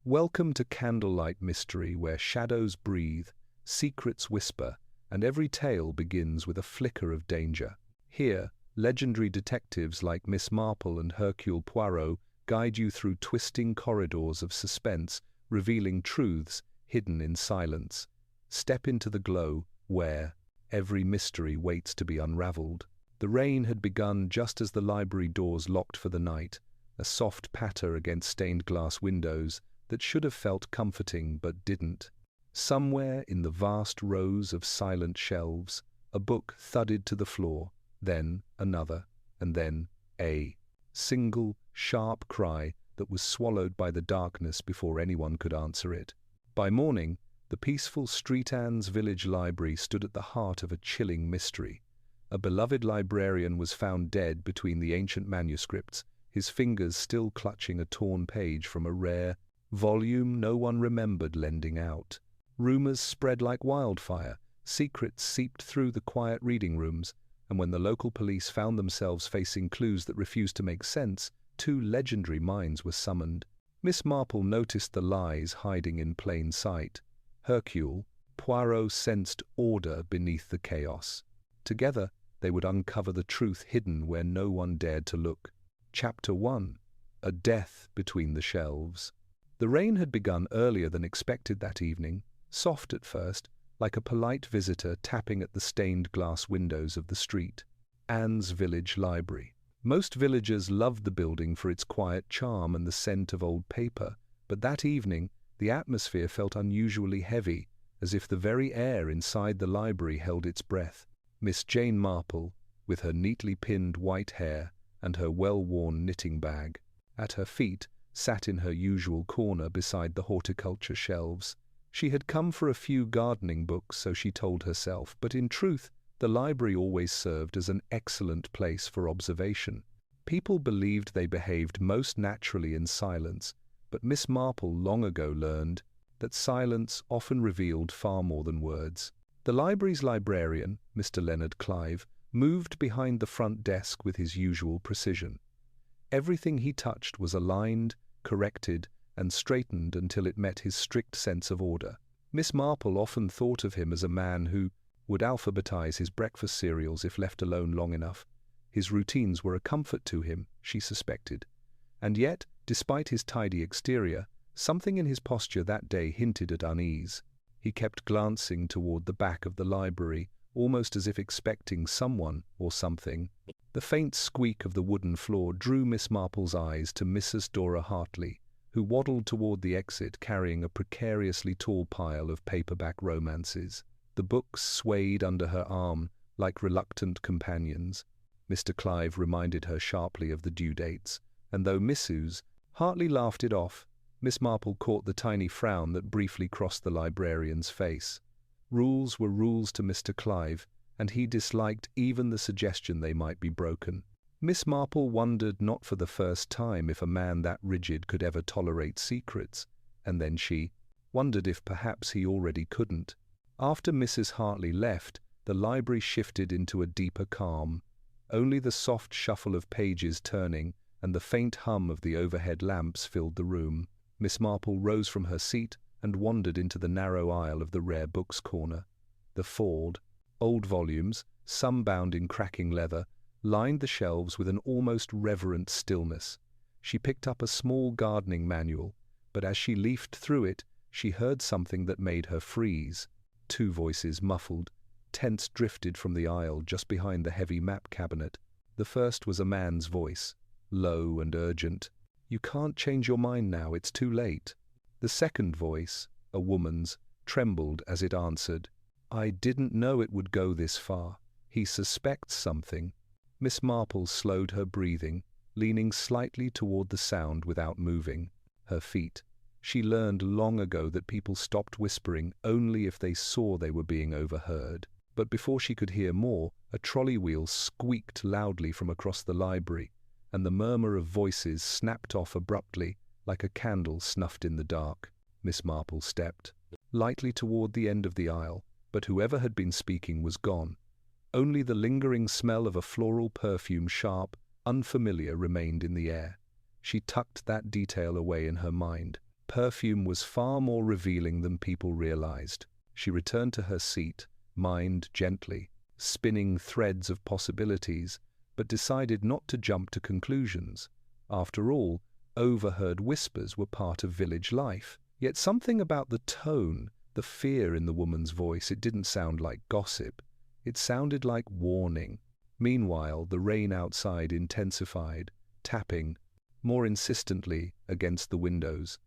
Welcome to Candlelight Mystery, where shadows breathe, secrets whisper, and every tale begins with a flicker of danger. Here, legendary detectives like Miss Marple and Hercule Poirot guide you through twisting corridors of suspense, revealing truths hidden in silence. Step into the glow, where every mystery waits to be unraveled. The rain had begun just as the library doors locked for the night, a soft patter against stained glass windows that should have felt comforting but didn't. Somewhere in the vast rows of silent shelves, a book thudded to the floor, then another, and then a single, sharp cry that was swallowed by the darkness before anyone could answer it. By morning, the peaceful St. Anne's village library stood at the heart of a chilling mystery. A beloved librarian was found dead between the ancient manuscripts, his fingers still clutching a torn page from a rare volume no one remembered lending out. Rumors spread like wildfire, secrets seeped through the quiet reading rooms, and when the local police found themselves facing clues that refused to make sense, two legendary minds were summoned. Miss Marple noticed the lies hiding in plain sight. Hercule Poirot sensed order beneath the chaos. Together, they would uncover the truth hidden where no one dared to look. Chapter 1. A Death Between the Shelves. The rain had begun earlier than expected that evening, soft at first, like a polite visitor tapping at the stained glass windows of the St. Anne's village library. Most villagers loved the building for its quiet charm and the scent of old paper, but that evening the atmosphere felt unusually heavy, as if the very air inside the library held its breath. Miss Jane Marple, with her neatly pinned white hair and her well-worn knitting bag, at her feet, sat in her usual corner beside the horticulture shelves. She had come for a few gardening books, so she told herself, but in truth, the library always served as an excellent place for observation. People believed they behaved most naturally in silence, but Miss Marple long ago learned that silence often revealed far more than words. The library's librarian, Mr. Leonard Clive, moved behind the front desk with his usual precision. Everything he touched was aligned, corrected, and straightened until it met his strict sense of order. Miss Marple often thought of him as a man who would alphabetize his breakfast cereals if left alone long enough. His routines were a comfort to him, she suspected. And yet, despite his tidy exterior, something in his posture that day hinted at unease. He kept glancing toward the back of the library, almost as if expecting someone or something. The faint squeak of the wooden floor drew Miss Marple's eyes to Mrs. Dora Hartley, who waddled toward the exit carrying a precariously tall pile of paperback romances. The books swayed under her arm like reluctant companions. Mr. Clive reminded her sharply of the due dates, and though Mrs. Hartley laughed it off, Miss Marple caught the tiny frown that briefly crossed the librarian's face. Rules were rules to Mr. Clive, and he disliked even the suggestion they might be broken. Miss Marple wondered not for the first time if a man that rigid could ever tolerate secrets, and then she wondered if perhaps he already couldn't. After Mrs. Hartley left, the library shifted into a deeper calm. Only the soft shuffle of pages turning and the faint hum of the overhead lamps filled the room. Miss Marple rose from her seat and wandered into the narrow aisle of the rare books corner. The Ford, old volumes, some bound in cracking leather, lined the shelves with an almost reverent stillness. She picked up a small gardening manual, but as she leafed through it, she heard something that made her freeze. Two voices, muffled, tense, drifted from the aisle just behind the heavy map cabinet. The first was a man's voice, low and urgent. "You can't change your mind now, it's too late." The second voice, a woman's, trembled as it answered, "I didn't know it would go this far. He suspects something." Miss Marple slowed her breathing, leaning slightly toward the sound without moving. Her feet. She learned long ago that people stopped whispering only if they saw they were being overheard. But before she could hear more, a trolley wheel squeaked loudly from across the library, and the murmur of voices snapped off abruptly, like a candle snuffed in the dark. Miss Marple stepped lightly toward the end of the aisle, but whoever had been speaking was gone. Only the lingering smell of a floral perfume, sharp, unfamiliar, remained in the air. She tucked that detail away in her mind. Perfume was far more revealing than people realized. She returned to her seat, mind gently, spinning threads of possibilities, but decided not to jump to conclusions. After all, overheard whispers were part of village life. Yet something about the tone, the fear in the woman's voice, it didn't sound like gossip. It sounded like warning. Meanwhile, the rain outside intensified, tapping more insistently against the windows.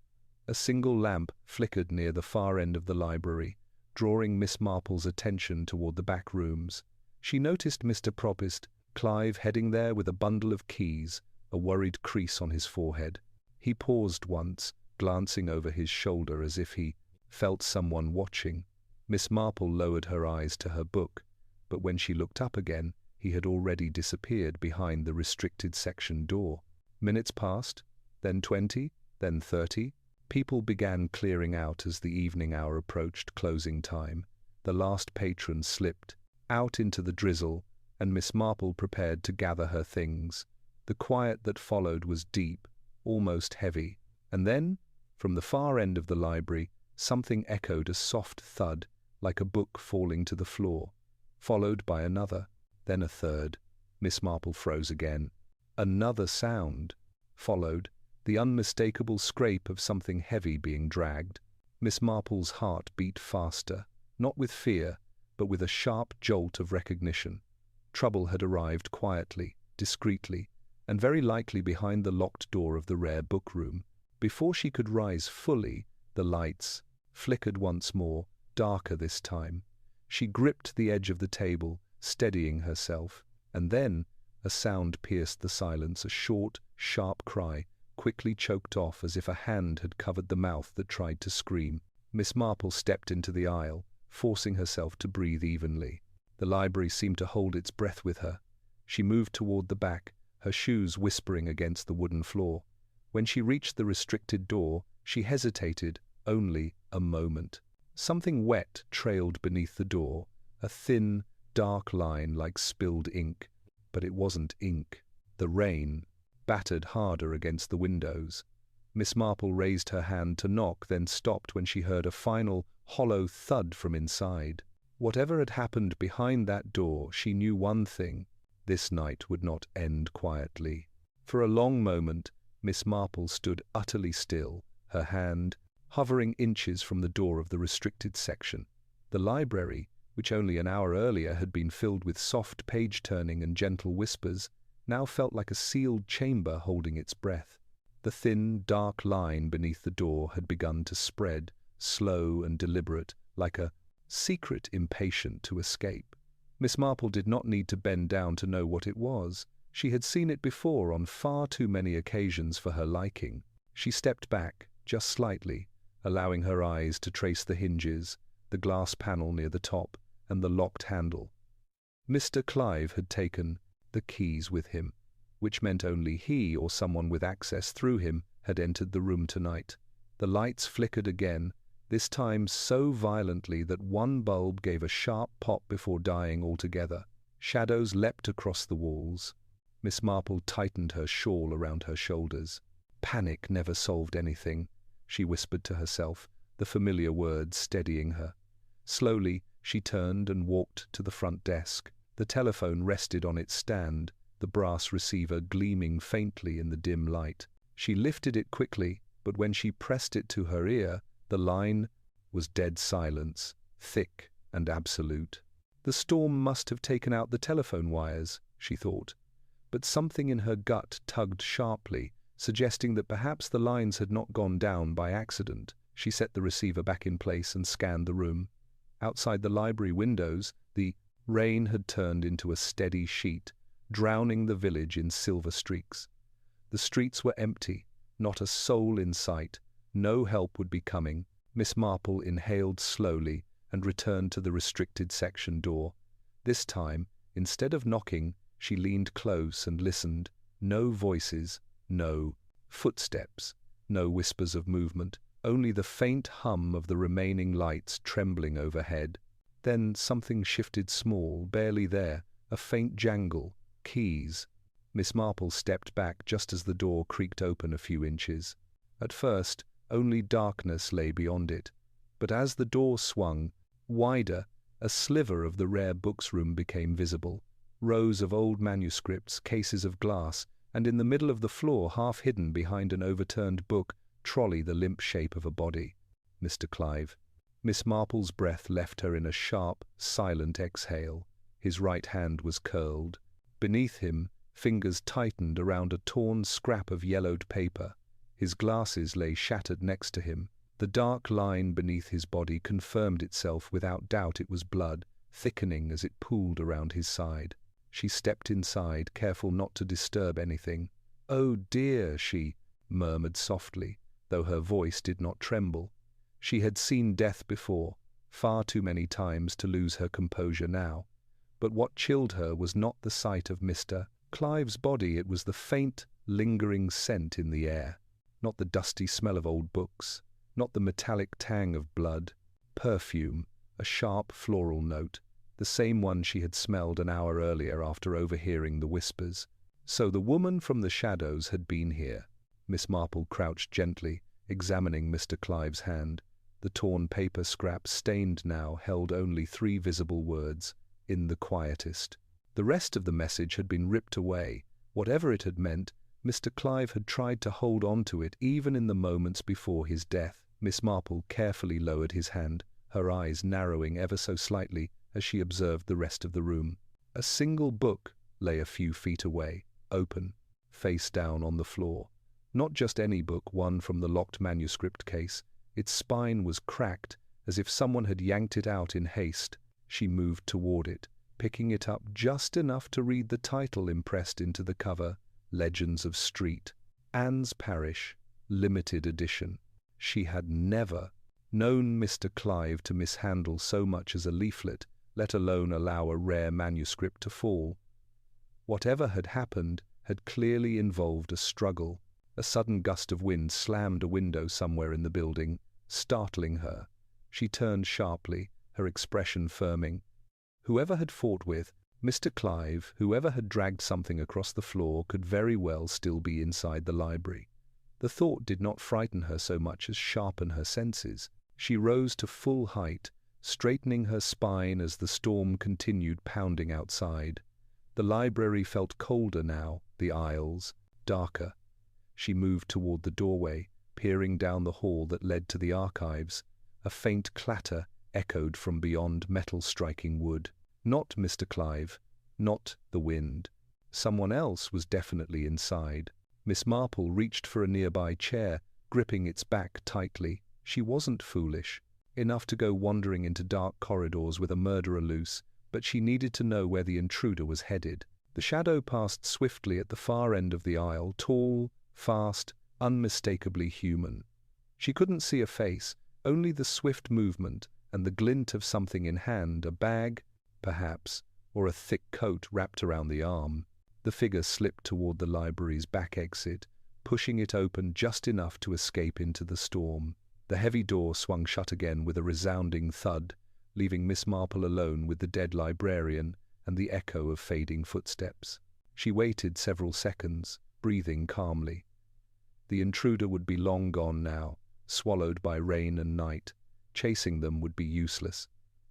A single lamp flickered near the far end of the library, drawing Miss Marple's attention toward the back rooms. She noticed Mr. Provost Clive heading there with a bundle of keys, a worried crease on his forehead. He paused once, glancing over his shoulder as if he felt someone watching. Miss Marple lowered her eyes to her book, but when she looked up again, he had already disappeared behind the restricted section door. Minutes passed, then 20, then 30. People began clearing out as the evening hour approached closing time. The last patron slipped out into the drizzle, and Miss Marple prepared to gather her things. The quiet that followed was deep, almost heavy, and then, from the far end of the library, something echoed a soft thud, like a book falling to the floor, followed by another, then a third. Miss Marple froze again. Another sound followed, the unmistakable scrape of something heavy being dragged. Miss Marple's heart beat faster, not with fear, but with a sharp jolt of recognition. Trouble had arrived quietly, discreetly, and very likely behind the locked door of the rare book room. Before she could rise fully, the lights flickered once more, darker this time. She gripped the edge of the table, steadying herself, and then a sound pierced the silence, a short, sharp cry, quickly choked off as if a hand had covered the mouth that tried to scream. Miss Marple stepped into the aisle, forcing herself to breathe evenly. The library seemed to hold its breath with her. She moved toward the back, her shoes whispering against the wooden floor. When she reached the restricted door, she hesitated only a moment. Something wet trailed beneath the door, a thin, dark line like spilled ink. But it wasn't ink. The rain battered harder against the windows. Miss Marple raised her hand to knock, then stopped when she heard a final, hollow thud from inside. Whatever had happened behind that door, she knew one thing: this night would not end quietly. For a long moment, Miss Marple stood utterly still, her hand hovering inches from the door of the restricted section. The library, which only an hour earlier had been filled with soft page-turning and gentle whispers, now felt like a sealed chamber holding its breath. The thin, dark line beneath the door had begun to spread, slow and deliberate, like a secret impatient to escape. Miss Marple did not need to bend down to know what it was. She had seen it before on far too many occasions for her liking. She stepped back, just slightly, allowing her eyes to trace the hinges, the glass panel near the top, and the locked handle. Mr. Clive had taken the keys with him, which meant only he or someone with access through him had entered the room tonight. The lights flickered again, this time so violently that one bulb gave a sharp pop before dying altogether. Shadows leapt across the walls. Miss Marple tightened her shawl around her shoulders. Panic never solved anything, she whispered to herself, the familiar words steadying her. Slowly, she turned and walked to the front desk. The telephone rested on its stand, the brass receiver gleaming faintly in the dim light. She lifted it quickly, but when she pressed it to her ear, the line was dead silence, thick and absolute. The storm must have taken out the telephone wires, she thought, but something in her gut tugged sharply, suggesting that perhaps the lines had not gone down by accident. She set the receiver back in place and scanned the room. Outside the library windows, the rain had turned into a steady sheet, drowning the village in silver streaks. The streets were empty, not a soul in sight. No help would be coming. Miss Marple inhaled slowly and returned to the restricted section door. This time, instead of knocking, she leaned close and listened. No voices, no footsteps, no whispers of movement, only the faint hum of the remaining lights trembling overhead. Then something shifted small, barely there, a faint jangle. Keys. Miss Marple stepped back just as the door creaked open a few inches. At first, only darkness lay beyond it. But as the door swung wider, a sliver of the rare books room became visible. Rows of old manuscripts, cases of glass, and in the middle of the floor, half hidden behind an overturned book trolley, the limp shape of a body. Mr. Clive. Miss Marple's breath left her in a sharp, silent exhale. His right hand was curled. Beneath him, fingers tightened around a torn scrap of yellowed paper. His glasses lay shattered next to him. The dark line beneath his body confirmed itself. Without doubt it was blood, thickening as it pooled around his side. She stepped inside, careful not to disturb anything. "Oh dear," she murmured softly, though her voice did not tremble. She had seen death before, far too many times to lose her composure now. But what chilled her was not the sight of Mr. Clive's body, it was the faint, lingering scent in the air. Not the dusty smell of old books, not the metallic tang of blood. Perfume, a sharp floral note, the same one she had smelled an hour earlier after overhearing the whispers. So the woman from the shadows had been here. Miss Marple crouched gently, examining Mr. Clive's hand. The torn paper scrap, stained now, held only 3 visible words: "In the quietest." The rest of the message had been ripped away. Whatever it had meant, Mr. Clive had tried to hold on to it even in the moments before his death. Miss Marple carefully lowered his hand, her eyes narrowing ever so slightly as she observed the rest of the room. A single book lay a few feet away, open, face down on the floor. Not just any book, one from the locked manuscript case. Its spine was cracked, as if someone had yanked it out in haste. She moved toward it, picking it up just enough to read the title impressed into the cover: Legends of Street, Anne's Parish, Limited Edition. She had never known Mr. Clive to mishandle so much as a leaflet, let alone allow a rare manuscript to fall. Whatever had happened had clearly involved a struggle. A sudden gust of wind slammed a window somewhere in the building, startling her. She turned sharply, her expression firming. Whoever had fought with Mr. Clive, whoever had dragged something across the floor, could very well still be inside the library. The thought did not frighten her so much as sharpen her senses. She rose to full height, straightening her spine as the storm continued pounding outside. The library felt colder now, the aisles darker. She moved toward the doorway, peering down the hall that led to the archives. A faint clatter echoed from beyond, metal striking wood. Not Mr. Clive, not the wind. Someone else was definitely inside. Miss Marple reached for a nearby chair, gripping its back tightly. She wasn't foolish enough to go wandering into dark corridors with a murderer loose, but she needed to know where the intruder was headed. The shadow passed swiftly at the far end of the aisle, tall, fast, unmistakably human. She couldn't see a face, only the swift movement and the glint of something in hand, a bag, perhaps, or a thick coat wrapped around the arm. The figure slipped toward the library's back exit, pushing it open just enough to escape into the storm. The heavy door swung shut again with a resounding thud, leaving Miss Marple alone with the dead librarian and the echo of fading footsteps. She waited several seconds, breathing calmly. The intruder would be long gone now, swallowed by rain and night. Chasing them would be useless.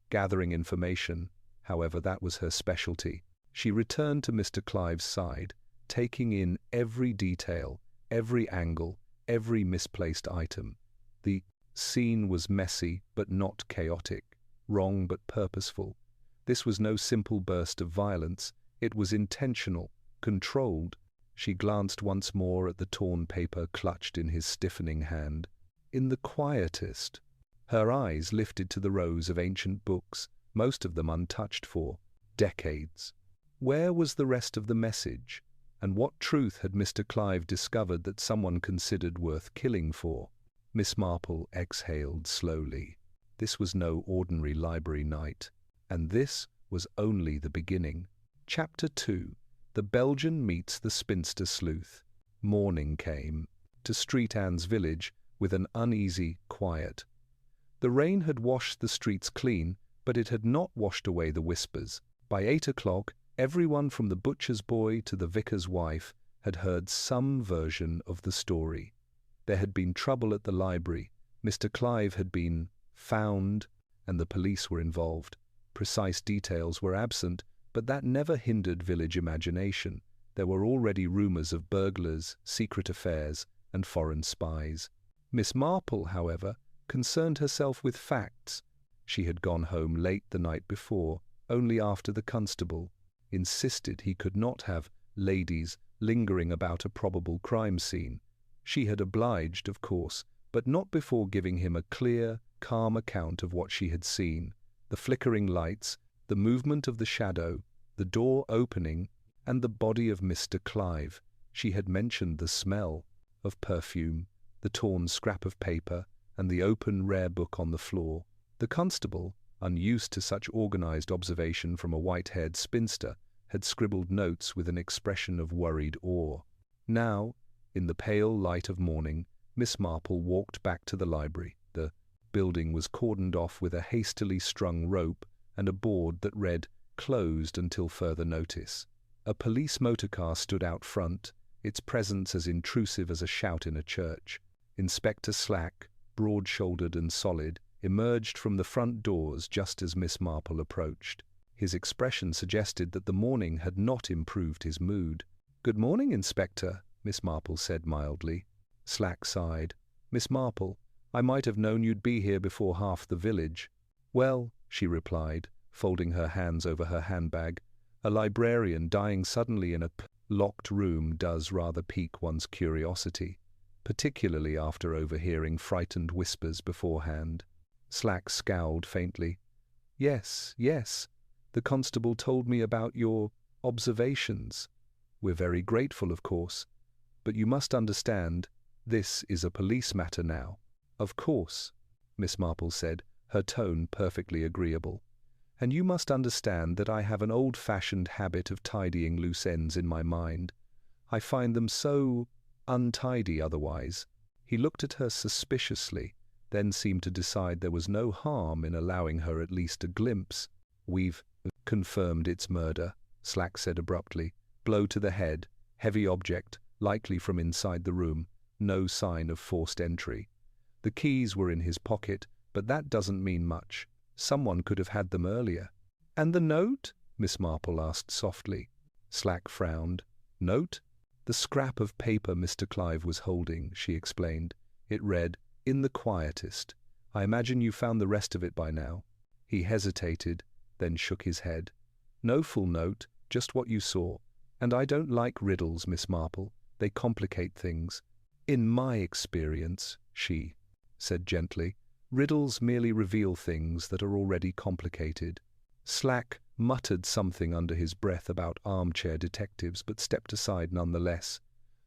Gathering information, however, that was her specialty. She returned to Mr. Clive's side, taking in every detail, every angle, every misplaced item. The scene was messy but not chaotic, wrong but purposeful. This was no simple burst of violence. It was intentional, controlled. She glanced once more at the torn paper clutched in his stiffening hand. In the quietest. Her eyes lifted to the rows of ancient books, most of them untouched for decades. Where was the rest of the message? And what truth had Mr. Clive discovered that someone considered worth killing for? Miss Marple exhaled slowly. This was no ordinary library night, and this was only the beginning. Chapter 2. The Belgian meets the spinster sleuth. Morning came to Street Anne's village with an uneasy quiet. The rain had washed the streets clean, but it had not washed away the whispers. By 8 o'clock, everyone from the butcher's boy to the vicar's wife had heard some version of the story. There had been trouble at the library. Mr. Clive had been found, and the police were involved. Precise details were absent, but that never hindered village imagination. There were already rumors of burglars, secret affairs, and foreign spies. Miss Marple, however, concerned herself with facts. She had gone home late the night before, only after the constable insisted he could not have ladies lingering about a probable crime scene. She had obliged, of course, but not before giving him a clear, calm account of what she had seen: the flickering lights, the movement of the shadow, the door opening, and the body of Mr. Clive. She had mentioned the smell of perfume, the torn scrap of paper, and the open rare book on the floor. The constable, unused to such organized observation from a white-haired spinster, had scribbled notes with an expression of worried awe. Now, in the pale light of morning, Miss Marple walked back to the library. The building was cordoned off with a hastily strung rope and a board that read, "Closed until further notice." A police motorcar stood out front, its presence as intrusive as a shout in a church. Inspector Slack, broad-shouldered and solid, emerged from the front doors just as Miss Marple approached. His expression suggested that the morning had not improved his mood. "Good morning, Inspector," Miss Marple said mildly. Slack sighed. "Miss Marple, I might have known you'd be here before half the village." "Well," she replied, folding her hands over her handbag, "a librarian dying suddenly in a locked room does rather pique one's curiosity, particularly after overhearing frightened whispers beforehand." Slack scowled faintly. Yes, the constable told me about your observations. We're very grateful, of course, but you must understand, this is a police matter now." "Of course," Miss Marple said, her tone perfectly agreeable. "And you must understand that I have an old-fashioned habit of tidying loose ends in my mind. I find them so untidy otherwise." He looked at her suspiciously, then seemed to decide there was no harm in allowing her at least a glimpse. "We've confirmed it's murder," Slack said abruptly. "Blow to the head, heavy object, likely from inside the room, no sign of forced entry. The keys were in his pocket, but that doesn't mean much. Someone could have had them earlier." "And the note?" Miss Marple asked softly. Slack frowned. "Note?" "The scrap of paper Mr. Clive was holding," she explained. It read, "In the quietest. I imagine you found the rest of it by now." He hesitated, then shook his head. "No full note, just what you saw. And I don't like riddles, Miss Marple. They complicate things." "In my experience," she said gently, "riddles merely reveal things that are already complicated." Slack muttered something under his breath about armchair detectives, but stepped aside nonetheless.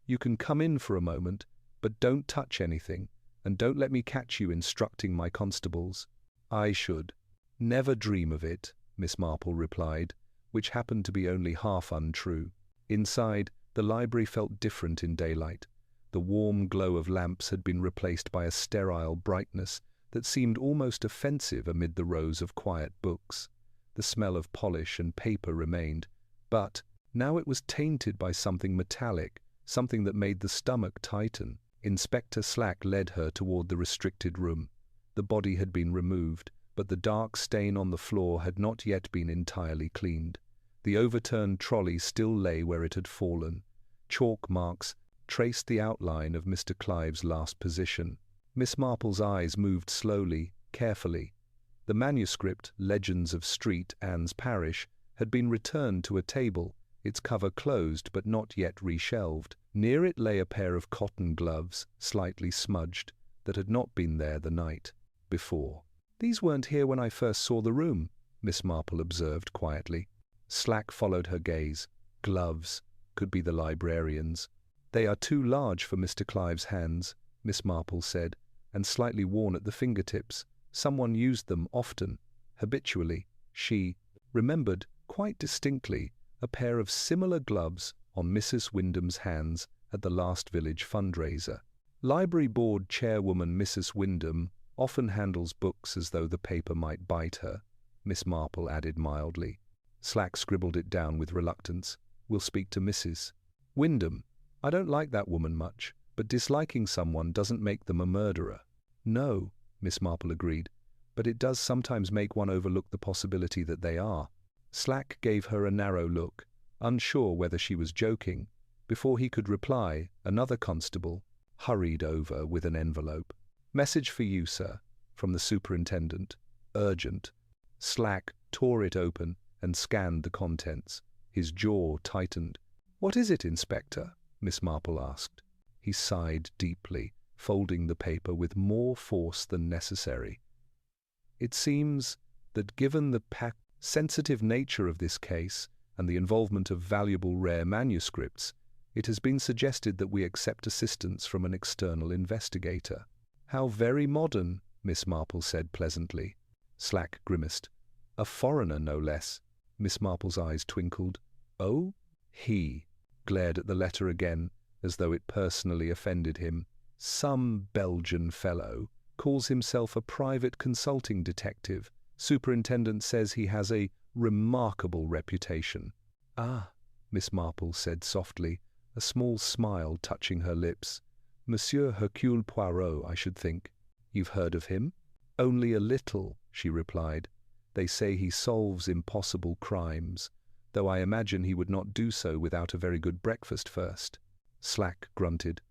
"You can come in for a moment, but don't touch anything, and don't let me catch you instructing my constables." "I should never dream of it," Miss Marple replied, which happened to be only half untrue. Inside, the library felt different in daylight. The warm glow of lamps had been replaced by a sterile brightness that seemed almost offensive amid the rows of quiet books. The smell of polish and paper remained, but now it was tainted by something metallic, something that made the stomach tighten. Inspector Slack led her toward the restricted room. The body had been removed, but the dark stain on the floor had not yet been entirely cleaned. The overturned trolley still lay where it had fallen. Chalk marks traced the outline of Mr. Clive's last position. Miss Marple's eyes moved slowly, carefully. The manuscript, Legends of Street, Anne's Parish, had been returned to a table, its cover closed but not yet reshelved. Near it lay a pair of cotton gloves, slightly smudged, that had not been there the night before. "These weren't here when I first saw the room," Miss Marple observed quietly. Slack followed her gaze. Gloves could be the librarian's. "They are too large for Mr. Clive's hands," Miss Marple said, "and slightly worn at the fingertips. Someone used them often, habitually." She remembered quite distinctly a pair of similar gloves on Mrs. Wyndham's hands at the last village fundraiser. Library board chairwoman Mrs. Wyndham often handles books as though the paper might bite her, Miss Marple added mildly. Slack scribbled it down with reluctance. "We'll speak to Mrs. Wyndham. I don't like that woman much. but disliking someone doesn't make them a murderer. No, Miss Marple agreed, but it does sometimes make one overlook the possibility that they are. Slack gave her a narrow look, unsure whether she was joking. Before he could reply, another constable hurried over with an envelope. "Message for you, sir, from the superintendent. Urgent." Slack tore it open and scanned the contents. His jaw tightened. "What is it, Inspector?" Miss Marple asked. He sighed deeply, folding the paper with more force than necessary. "It seems that given the sensitive nature of this case and the involvement of valuable rare manuscripts, it has been suggested that we accept assistance from an external investigator." "How very modern," Miss Marple said pleasantly. Slack grimaced. "A foreigner, no less." Miss Marple's eyes twinkled. "Oh?" He glared at the letter again, as though it personally offended him. "Some Belgian fellow calls himself a private consulting detective. Superintendent says he has a remarkable reputation." "Ah," Miss Marple said softly, a small smile touching her lips. "Monsieur Hercule Poirot, I should think." "You've heard of him?" "Only a little," she replied. "They say he solves impossible crimes, though I imagine he would not do so without a very good breakfast first." Slack grunted.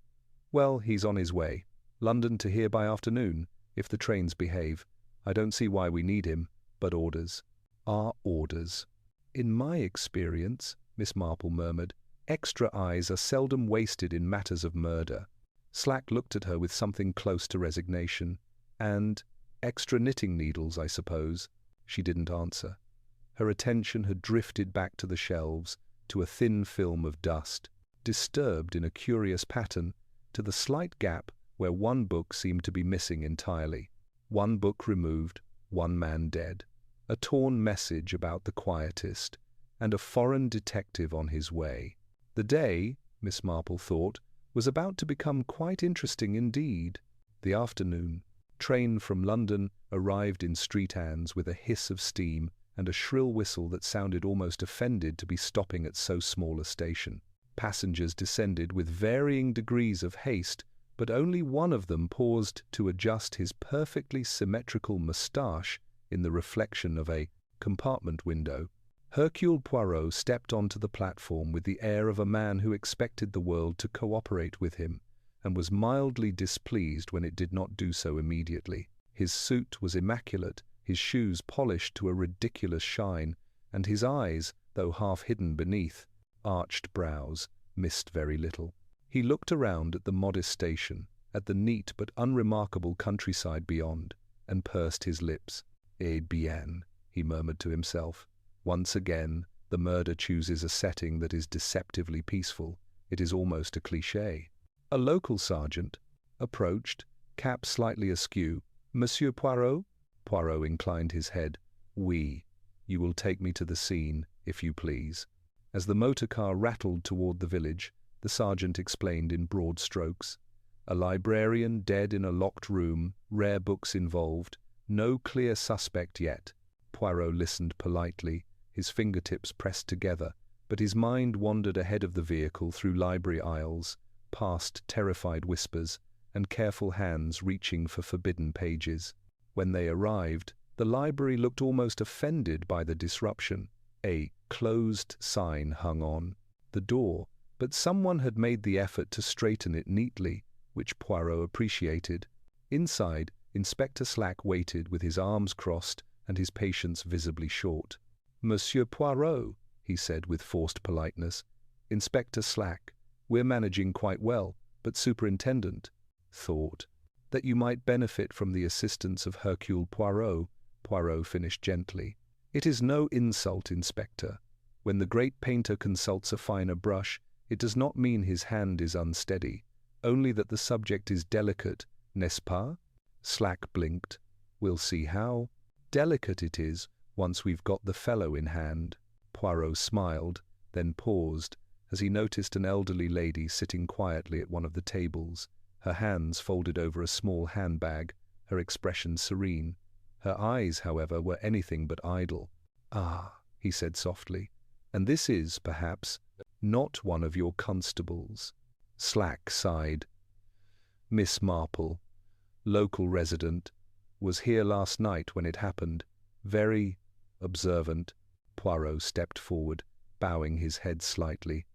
"Well, he's on his way. London to here by afternoon, if the trains behave. I don't see why we need him, but orders are orders." "In my experience," Miss Marple murmured, "extra eyes are seldom wasted in matters of murder." Slack looked at her with something close to resignation. "And extra knitting needles, I suppose?" She didn't answer. Her attention had drifted back to the shelves, to a thin film of dust, disturbed in a curious pattern, to the slight gap where one book seemed to be missing entirely. One book removed, one man dead. A torn message about the quietist, and a foreign detective on his way. The day, Miss Marple thought, was about to become quite interesting indeed. The afternoon train from London arrived in street hands with a hiss of steam and a shrill whistle that sounded almost offended to be stopping at so small a station. Passengers descended with varying degrees of haste, but only one of them paused to adjust his perfectly symmetrical moustache in the reflection of a compartment window. Hercule Poirot stepped onto the platform with the air of a man who expected the world to cooperate with him, and was mildly displeased when it did not do so immediately. His suit was immaculate, his shoes polished to a ridiculous shine, and his eyes, though half hidden beneath arched brows, missed very little. He looked around at the modest station, at the neat but unremarkable countryside beyond, and pursed his lips. "Eh bien," he murmured to himself. Once again, the murder chooses a setting that is deceptively peaceful. It is almost a cliché. A local sergeant approached, cap slightly askew. "Monsieur Poirot?" Poirot inclined his head. "Oui. You will take me to the scene, if you please." As the motor car rattled toward the village, the sergeant explained in broad strokes. A librarian dead in a locked room, rare books involved, no clear suspect yet. Poirot listened politely, his fingertips pressed together, but his mind wandered ahead of the vehicle through library aisles, past terrified whispers, and careful hands reaching for forbidden pages. When they arrived, the library looked almost offended by the disruption. A closed sign hung on the door, but someone had made the effort to straighten it neatly, which Poirot appreciated. Inside, Inspector Slack waited with his arms crossed and his patience visibly short. "Monsieur Poirot," he said with forced politeness. "Inspector Slack. We're managing quite well, but Superintendent thought that you might benefit from the assistance of Hercule Poirot," Poirot finished gently. "It is no insult, Inspector. When the great painter consults a finer brush, it does not mean his hand is unsteady, only that the subject is delicate, n'est-ce pas?" Slack blinked. "We'll see how delicate it is once we've got the fellow in hand." Poirot smiled, then paused, as he noticed an elderly lady sitting quietly at one of the tables, her hands folded over a small handbag, her expression serene. Her eyes, however, were anything but idle. "Ah," he said softly, "and this is, perhaps, not one of your constables." Slack sighed. Miss Marple, local resident, was here last night when it happened. Very observant. Poirot stepped forward, bowing his head slightly.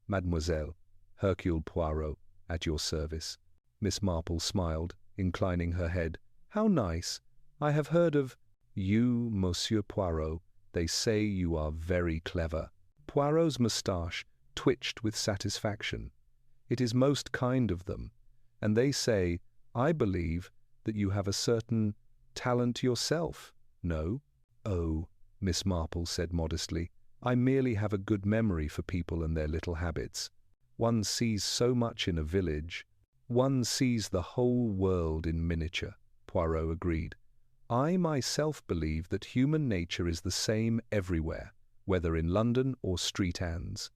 Mademoiselle, Hercule Poirot, at your service. Miss Marple smiled, inclining her head. How nice. I have heard of you, Monsieur Poirot. They say you are very clever. Poirot's moustache twitched with satisfaction. It is most kind of them. And they say, I believe, that you have a certain talent yourself. No? Oh, Miss Marple said modestly, I merely have a good memory for people and their little habits. One sees so much in a village. One sees the whole world in miniature, Poirot agreed. I myself believe that human nature is the same everywhere, whether in London or street ands.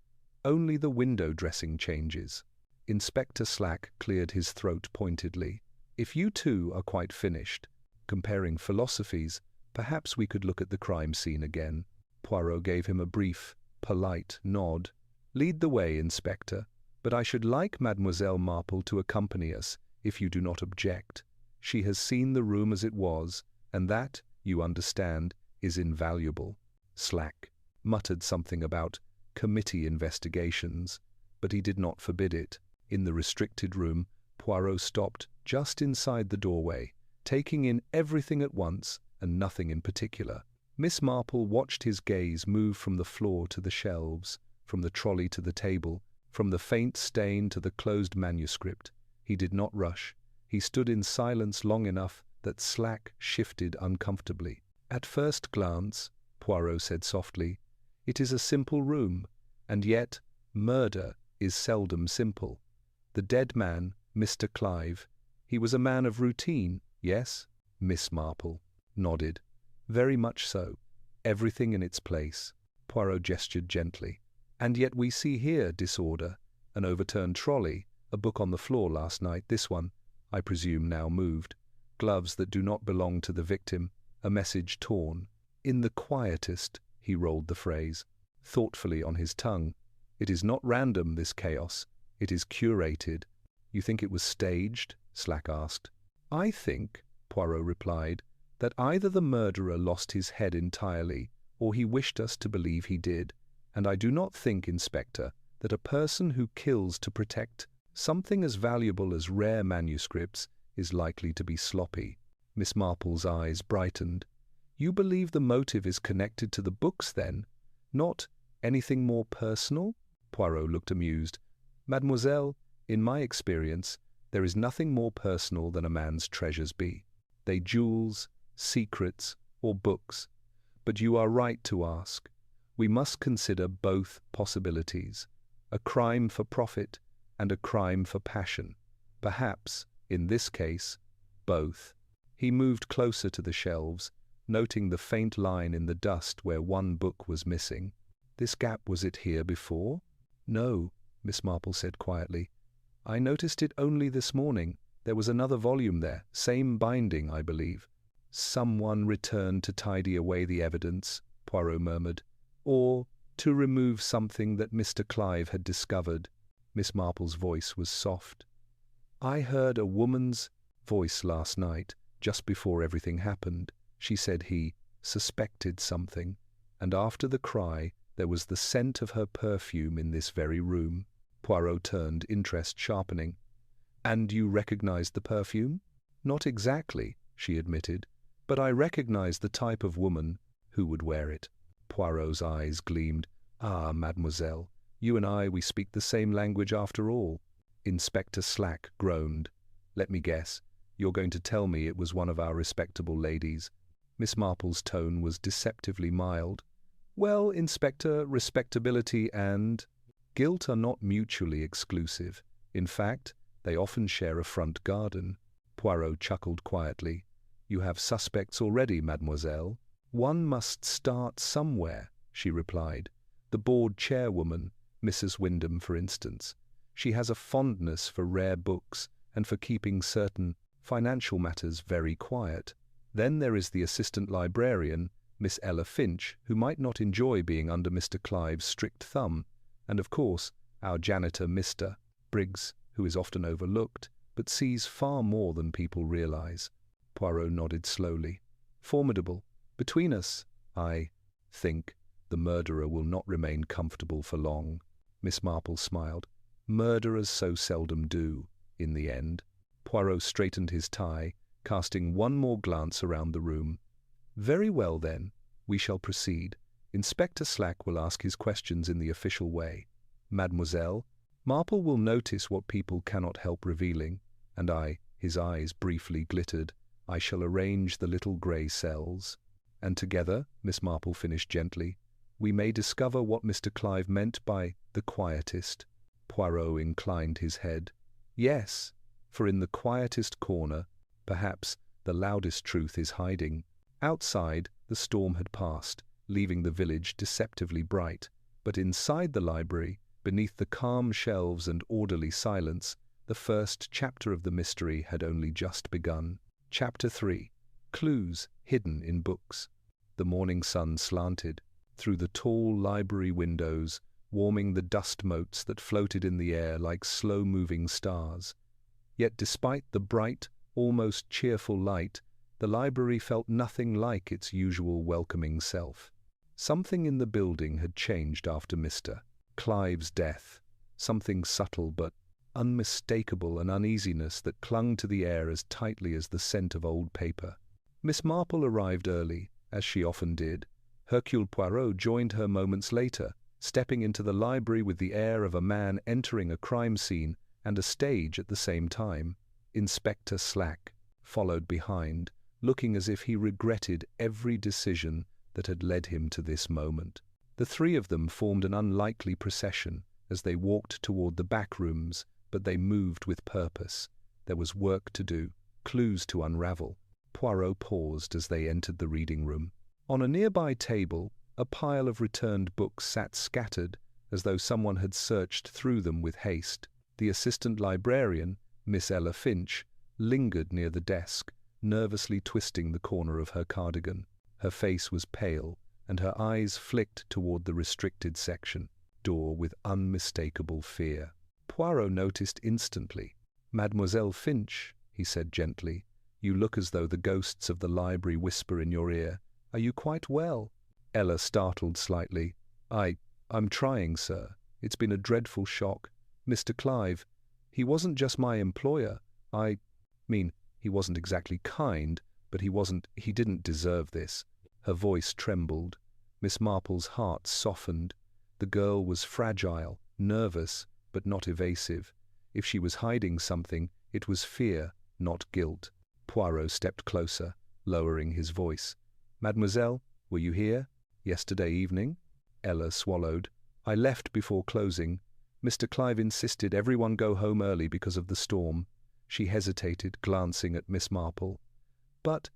Only the window dressing changes. Inspector Slack cleared his throat pointedly. If you two are quite finished comparing philosophies, perhaps we could look at the crime scene again. Poirot gave him a brief, polite nod. Lead the way, Inspector, but I should like Mademoiselle Marple to accompany us, if you do not object. She has seen the room as it was, and that, you understand, is invaluable. Slack muttered something about committee investigations, but he did not forbid it. In the restricted room, Poirot stopped just inside the doorway, taking in everything at once and nothing in particular. Miss Marple watched his gaze move from the floor to the shelves, from the trolley to the table, from the faint stain to the closed manuscript. He did not rush. He stood in silence long enough that Slack shifted uncomfortably. At first glance, Poirot said softly, it is a simple room, and yet murder is seldom simple. The dead man, Mr. Clive, he was a man of routine, yes? Miss Marple nodded. Very much so. Everything in its place. Poirot gestured gently. And yet we see here disorder, an overturned trolley, a book on the floor last night, this one, I presume now moved, gloves that do not belong to the victim, a message torn. In the quietest, he rolled the phrase, thoughtfully on his tongue. It is not random, this chaos. It is curated. You think it was staged? Slack asked. I think, Poirot replied, that either the murderer lost his head entirely, or he wished us to believe he did. And I do not think, Inspector, that a person who kills to protect something as valuable as rare manuscripts is likely to be sloppy. Miss Marple's eyes brightened. You believe the motive is connected to the books, then? Not anything more personal? Poirot looked amused. Mademoiselle, in my experience, there is nothing more personal than a man's treasures be. They jewels, secrets, or books. But you are right to ask. We must consider both possibilities, a crime for profit and a crime for passion. Perhaps, in this case, both. He moved closer to the shelves, noting the faint line in the dust where one book was missing. This gap, was it here before? No, Miss Marple said quietly. I noticed it only this morning. There was another volume there, same binding, I believe. Someone returned to tidy away the evidence, Poirot murmured. Or to remove something that Mr. Clive had discovered. Miss Marple's voice was soft. I heard a woman's voice last night, just before everything happened. She said he suspected something, and after the cry there was the scent of her perfume in this very room. Poirot turned, interest sharpening. And you recognized the perfume? Not exactly, she admitted, but I recognized the type of woman who would wear it. Poirot's eyes gleamed. Ah, mademoiselle, you and I, we speak the same language after all. Inspector Slack groaned. Let me guess, you're going to tell me it was one of our respectable ladies. Miss Marple's tone was deceptively mild. Well, Inspector, respectability and guilt are not mutually exclusive. In fact, they often share a front garden. Poirot chuckled quietly. You have suspects already, mademoiselle. One must start somewhere, she replied. The board chairwoman, Mrs. Wyndham, for instance. She has a fondness for rare books and for keeping certain financial matters very quiet. Then there is the assistant librarian, Miss Ella Finch, who might not enjoy being under Mr. Clive's strict thumb, and of course our janitor, Mr. Briggs, who is often overlooked, but sees far more than people realize. Poirot nodded slowly. Formidable. Between us, I think the murderer will not remain comfortable for long. Miss Marple smiled. Murderers so seldom do, in the end. Poirot straightened his tie, casting one more glance around the room. Very well, then. We shall proceed. Inspector Slack will ask his questions in the official way. Mademoiselle, Marple will notice what people cannot help revealing, and his eyes briefly glittered, I shall arrange the little grey cells. And together, Miss Marple finished gently, we may discover what Mr. Clive meant by the quietest. Poirot inclined his head. Yes, for in the quietest corner, perhaps the loudest truth is hiding. Outside, the storm had passed, leaving the village deceptively bright, but inside the library, beneath the calm shelves and orderly silence, the first chapter of the mystery had only just begun. Chapter 3. Clues Hidden in Books. The morning sun slanted through the tall library windows, warming the dust motes that floated in the air like slow-moving stars. Yet despite the bright, almost cheerful light, the library felt nothing like its usual welcoming self. Something in the building had changed after Mr. Clive's death, something subtle but unmistakable, an uneasiness that clung to the air as tightly as the scent of old paper. Miss Marple arrived early, as she often did. Hercule Poirot joined her moments later, stepping into the library with the air of a man entering a crime scene and a stage at the same time. Inspector Slack followed behind, looking as if he regretted every decision that had led him to this moment. The three of them formed an unlikely procession as they walked toward the back rooms, but they moved with purpose. There was work to do, clues to unravel. Poirot paused as they entered the reading room. On a nearby table, a pile of returned books sat scattered, as though someone had searched through them with haste. The assistant librarian, Miss Ella Finch, lingered near the desk, nervously twisting the corner of her cardigan. Her face was pale, and her eyes flicked toward the restricted section door with unmistakable fear. Poirot noticed instantly. Mademoiselle Finch, he said gently, you look as though the ghosts of the library whisper in your ear. Are you quite well? Ella startled slightly. I'm trying, sir. It's been a dreadful shock. Mr. Clive, he wasn't just my employer. He wasn't exactly kind, but he didn't deserve this. Her voice trembled. Miss Marple's heart softened. The girl was fragile, nervous, but not evasive. If she was hiding something, it was fear, not guilt. Poirot stepped closer, lowering his voice. Mademoiselle, were you here? Yesterday evening? Ella swallowed. I left before closing. Mr. Clive insisted everyone go home early because of the storm. She hesitated, glancing at Miss Marple. But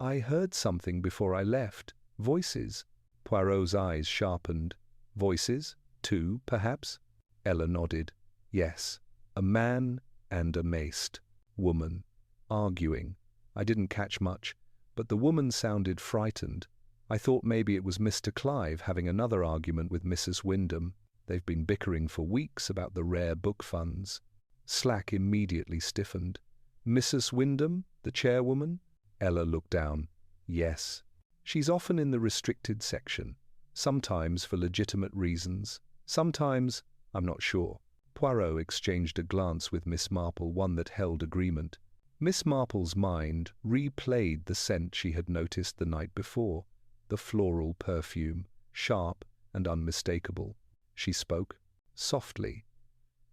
I heard something before I left. Voices. Poirot's eyes sharpened. Voices? Two, perhaps? Ella nodded. Yes. A man and a maced woman. Arguing. I didn't catch much, but the woman sounded frightened. I thought maybe it was Mr. Clive having another argument with Mrs. Wyndham. They've been bickering for weeks about the rare book funds. Slack immediately stiffened. Mrs. Wyndham, the chairwoman? Ella looked down. Yes. She's often in the restricted section. Sometimes for legitimate reasons. Sometimes, I'm not sure. Poirot exchanged a glance with Miss Marple, one that held agreement. Miss Marple's mind replayed the scent she had noticed the night before, the floral perfume, sharp and unmistakable. She spoke softly.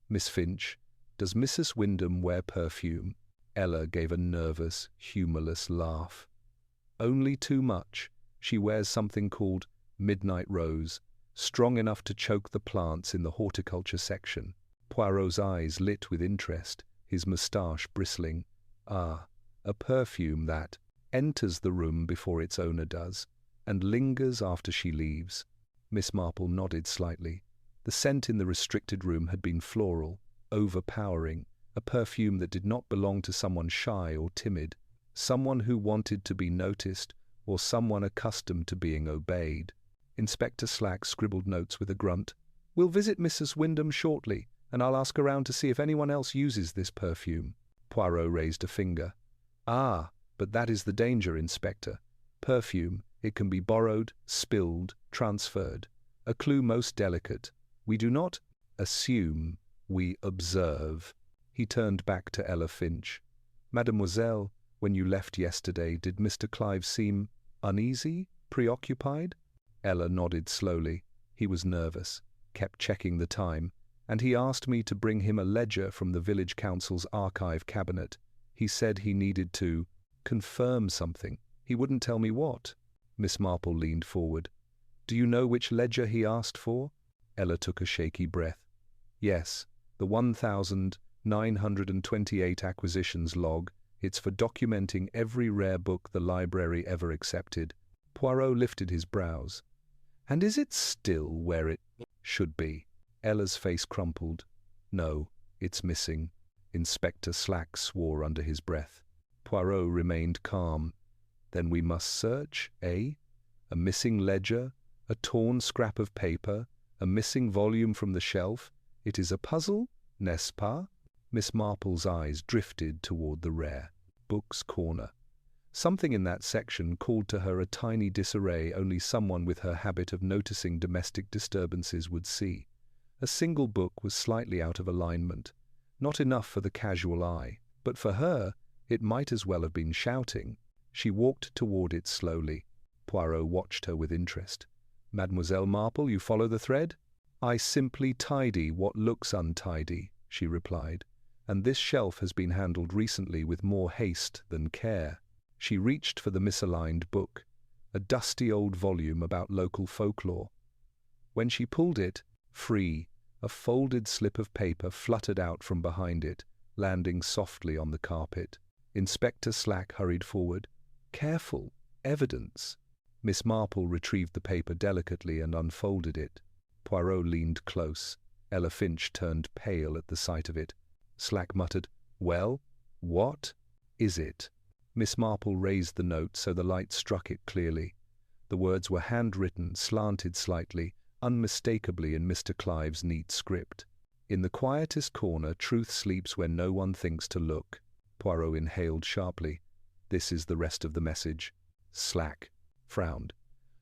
Miss Finch, does Mrs. Wyndham wear perfume? Ella gave a nervous, humorless laugh. Only too much. She wears something called Midnight Rose, strong enough to choke the plants in the horticulture section. Poirot's eyes lit with interest, his moustache bristling. Ah, a perfume that enters the room before its owner does, and lingers after she leaves. Miss Marple nodded slightly. The scent in the restricted room had been floral, overpowering, a perfume that did not belong to someone shy or timid, someone who wanted to be noticed, or someone accustomed to being obeyed. Inspector Slack scribbled notes with a grunt. We'll visit Mrs. Wyndham shortly, and I'll ask around to see if anyone else uses this perfume. Poirot raised a finger. "Ah, but that is the danger, Inspector. Perfume, it can be borrowed, spilled, transferred. A clue most delicate. We do not assume, we observe." He turned back to Ella Finch. "Mademoiselle, when you left yesterday, did Mr. Clive seem uneasy, preoccupied?" Ella nodded slowly. "He was nervous, kept checking the time, and he asked me to bring him a ledger from the village council's archive cabinet. He said he needed to confirm something. He wouldn't tell me what." Miss Marple leaned forward. "Do you know which ledger he asked for?" Ella took a shaky breath. "Yes, the 1928 acquisitions log. It's for documenting every rare book the library ever accepted." Poirot lifted his brows. "And is it still where it should be?" Ella's face crumpled. "No, it's missing." Inspector Slack swore under his breath. Poirot remained calm. "Then we must search, eh? A missing ledger, a torn scrap of paper, a missing volume from the shelf. It is a puzzle, n'est-ce pas?" Miss Marple's eyes drifted toward the rare books corner. Something in that section called to her a tiny disarray only someone with her habit of noticing domestic disturbances would see. A single book was slightly out of alignment. Not enough for the casual eye, but for her, it might as well have been shouting. She walked toward it slowly. Poirot watched her with interest. "Mademoiselle Marple, you follow the thread?" "I simply tidy what looks untidy," she replied, "and this shelf has been handled recently with more haste than care." She reached for the misaligned book, a dusty old volume about local folklore. When she pulled it free, a folded slip of paper fluttered out from behind it, landing softly on the carpet. Inspector Slack hurried forward. "Careful! Evidence!" Miss Marple retrieved the paper delicately and unfolded it. Poirot leaned close. Ella Finch turned pale at the sight of it. Slack muttered, "Well, what is it?" Miss Marple raised the note so the light struck it clearly. The words were handwritten, slanted slightly, unmistakably in Mr. Clive's neat script. "In the quietest corner, truth sleeps where no one thinks to look." Poirot inhaled sharply. "This is the rest of the message." Slack frowned.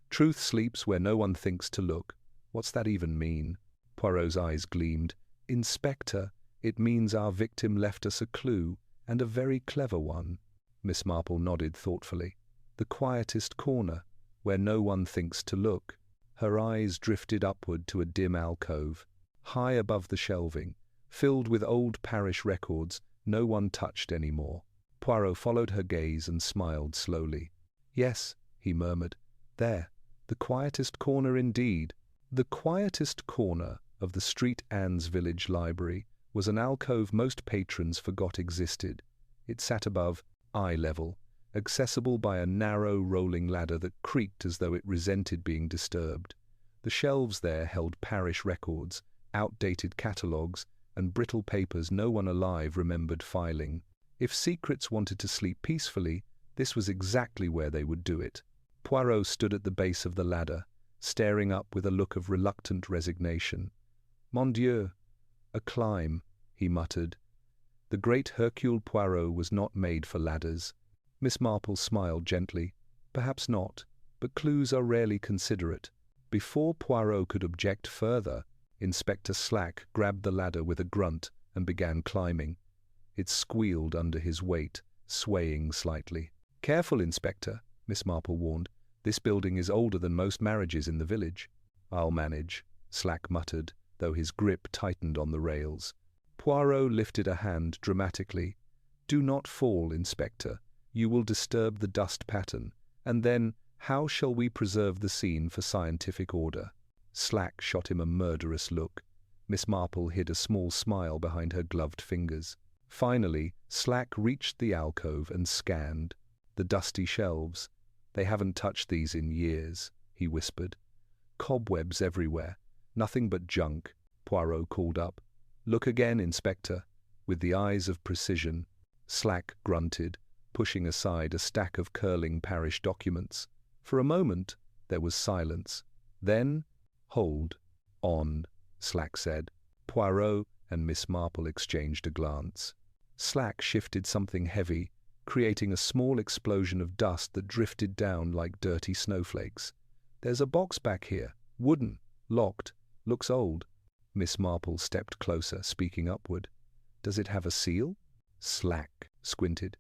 "Truth sleeps where no one thinks to look. What's that even mean?" Poirot's eyes gleamed. "Inspector, it means our victim left us a clue, and a very clever one." Miss Marple nodded thoughtfully. "The quietest corner, where no one thinks to look." Her eyes drifted upward to a dim alcove, high above the shelving, filled with old parish records no one touched any more. Poirot followed her gaze and smiled slowly. "Yes," he murmured, "there, the quietest corner indeed." The quietest corner of the Street Anne's Village Library was an alcove most patrons forgot existed. It sat above eye level, accessible by a narrow rolling ladder that creaked as though it resented being disturbed. The shelves there held parish records, outdated catalogues, and brittle papers no one alive remembered filing. If secrets wanted to sleep peacefully, this was exactly where they would do it. Poirot stood at the base of the ladder, staring up with a look of reluctant resignation. "Mon Dieu, a climb," he muttered. The great Hercule Poirot was not made for ladders. Miss Marple smiled gently. "Perhaps not, but clues are rarely considerate." Before Poirot could object further, Inspector Slack grabbed the ladder with a grunt and began climbing. It squealed under his weight, swaying slightly. "Careful, Inspector," Miss Marple warned. "This building is older than most marriages in the village." "I'll manage," Slack muttered, though his grip tightened on the rails. Poirot lifted a hand dramatically. "Do not fall, Inspector. You will disturb the dust pattern, and then how shall we preserve the scene for scientific order?" Slack shot him a murderous look. Miss Marple hid a small smile behind her gloved fingers. Finally, Slack reached the alcove and scanned. "The dusty shelves. They haven't touched these in years," he whispered. "Cobwebs everywhere. Nothing but junk," Poirot called up. "Look again, Inspector." With the eyes of precision, Slack grunted, pushing aside a stack of curling parish documents. For a moment, there was silence. Then, "Hold on," Slack said. Poirot and Miss Marple exchanged a glance. Slack shifted something heavy, creating a small explosion of dust that drifted down like dirty snowflakes. "There's a box back here. Wooden. Locked. Looks old." Miss Marple stepped closer, speaking upward. "Does it have a seal?" Slack squinted.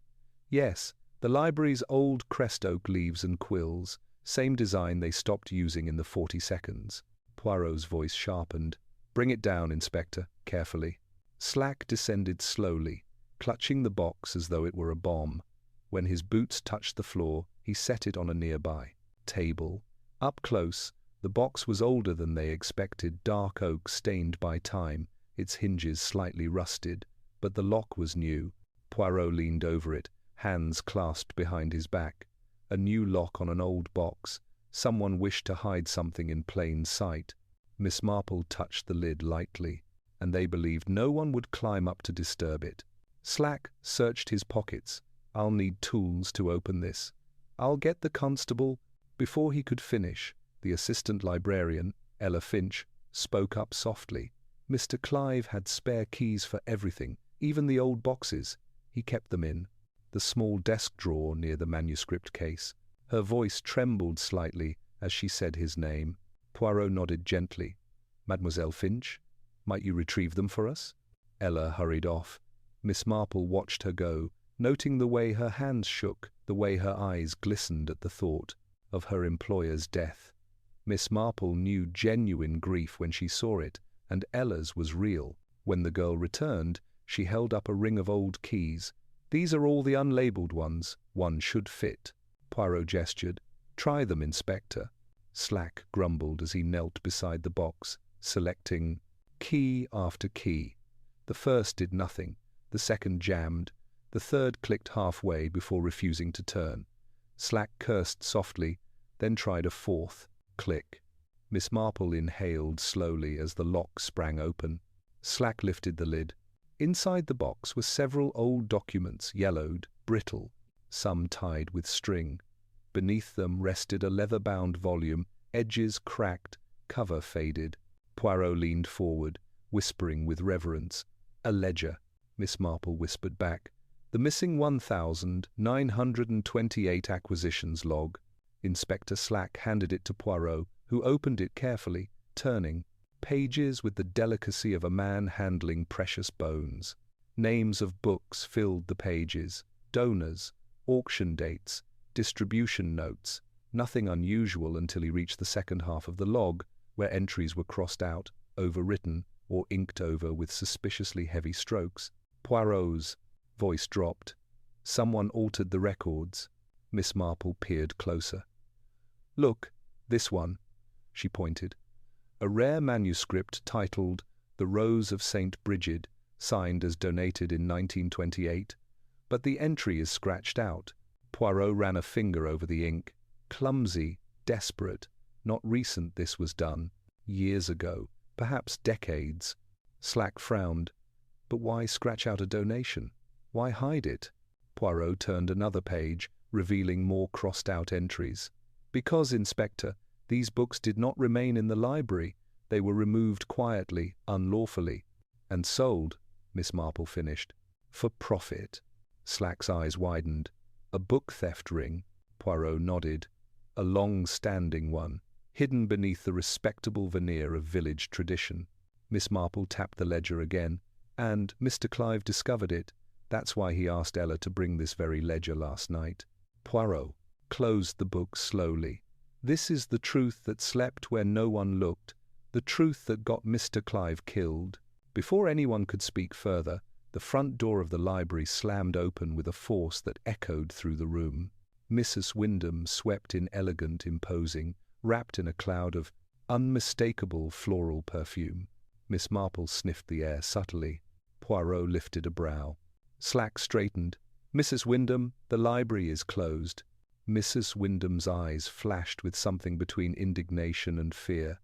"Yes, the library's old crest oak leaves and quills. Same design they stopped using in the 42nds. Poirot's voice sharpened. "Bring it down, Inspector, carefully." Slack descended slowly, clutching the box as though it were a bomb. When his boots touched the floor, he set it on a nearby table. Up close, the box was older than they expected, dark oak stained by time, its hinges slightly rusted, but the lock was new. Poirot leaned over it, hands clasped behind his back. A new lock on an old box. Someone wished to hide something in plain sight. Miss Marple touched the lid lightly, and they believed no one would climb up to disturb it. Slack searched his pockets. "I'll need tools to open this." "I'll get the constable." Before he could finish, the assistant librarian, Ella Finch, spoke up softly. Mr. Clive had spare keys for everything, even the old boxes. He kept them in the small desk drawer near the manuscript case. Her voice trembled slightly as she said his name. Poirot nodded gently. "Mademoiselle Finch, might you retrieve them for us?" Ella hurried off. Miss Marple watched her go, noting the way her hands shook, the way her eyes glistened at the thought of her employer's death. Miss Marple knew genuine grief when she saw it, and Ella's was real. When the girl returned, she held up a ring of old keys. "These are all the unlabeled ones. One should fit." Poirot gestured. "Try them, Inspector." Slack grumbled as he knelt beside the box, selecting key after key. The first did nothing. The second jammed. The third clicked halfway before refusing to turn. Slack cursed softly, then tried a fourth. Click. Miss Marple inhaled slowly as the lock sprang open. Slack lifted the lid. Inside the box were several old documents, yellowed, brittle, some tied with string. Beneath them rested a leather-bound volume, edges cracked, cover faded. Poirot leaned forward, whispering with reverence. "A ledger," Miss Marple whispered back. "The missing 1,928 acquisitions log." Inspector Slack handed it to Poirot, who opened it carefully, turning. Pages with the delicacy of a man handling precious bones. Names of books filled the pages. Donors, auction dates, distribution notes. Nothing unusual until he reached the second half of the log, where entries were crossed out, overwritten, or inked over with suspiciously heavy strokes. Poirot's voice dropped. Someone altered the records. Miss Marple peered closer. "Look, this one," she pointed. A rare manuscript titled The Rose of St. Brigid, signed as donated in 1928. But the entry is scratched out. Poirot ran a finger over the ink. Clumsy, desperate. Not recent this was done. Years ago, perhaps decades. Slack frowned. But why scratch out a donation? Why hide it? Poirot turned another page, revealing more crossed-out entries. "Because, Inspector, these books did not remain in the library. They were removed quietly, unlawfully, and sold," Miss Marple finished. "For profit." Slack's eyes widened. "A book theft ring?" Poirot nodded. "A long-standing one, hidden beneath the respectable veneer of village tradition." Miss Marple tapped the ledger again. "And Mr. Clive discovered it. That's why he asked Ella to bring this very ledger last night." Poirot closed the book slowly. "This is the truth that slept where no one looked, the truth that got Mr. Clive killed." Before anyone could speak further, the front door of the library slammed open with a force that echoed through the room. Mrs. Wyndham swept in elegant, imposing, wrapped in a cloud of unmistakable floral perfume. Miss Marple sniffed the air subtly. Poirot lifted a brow. Slack straightened. "Mrs. Wyndham, the library is closed." Mrs. Wyndham's eyes flashed with something between indignation and fear.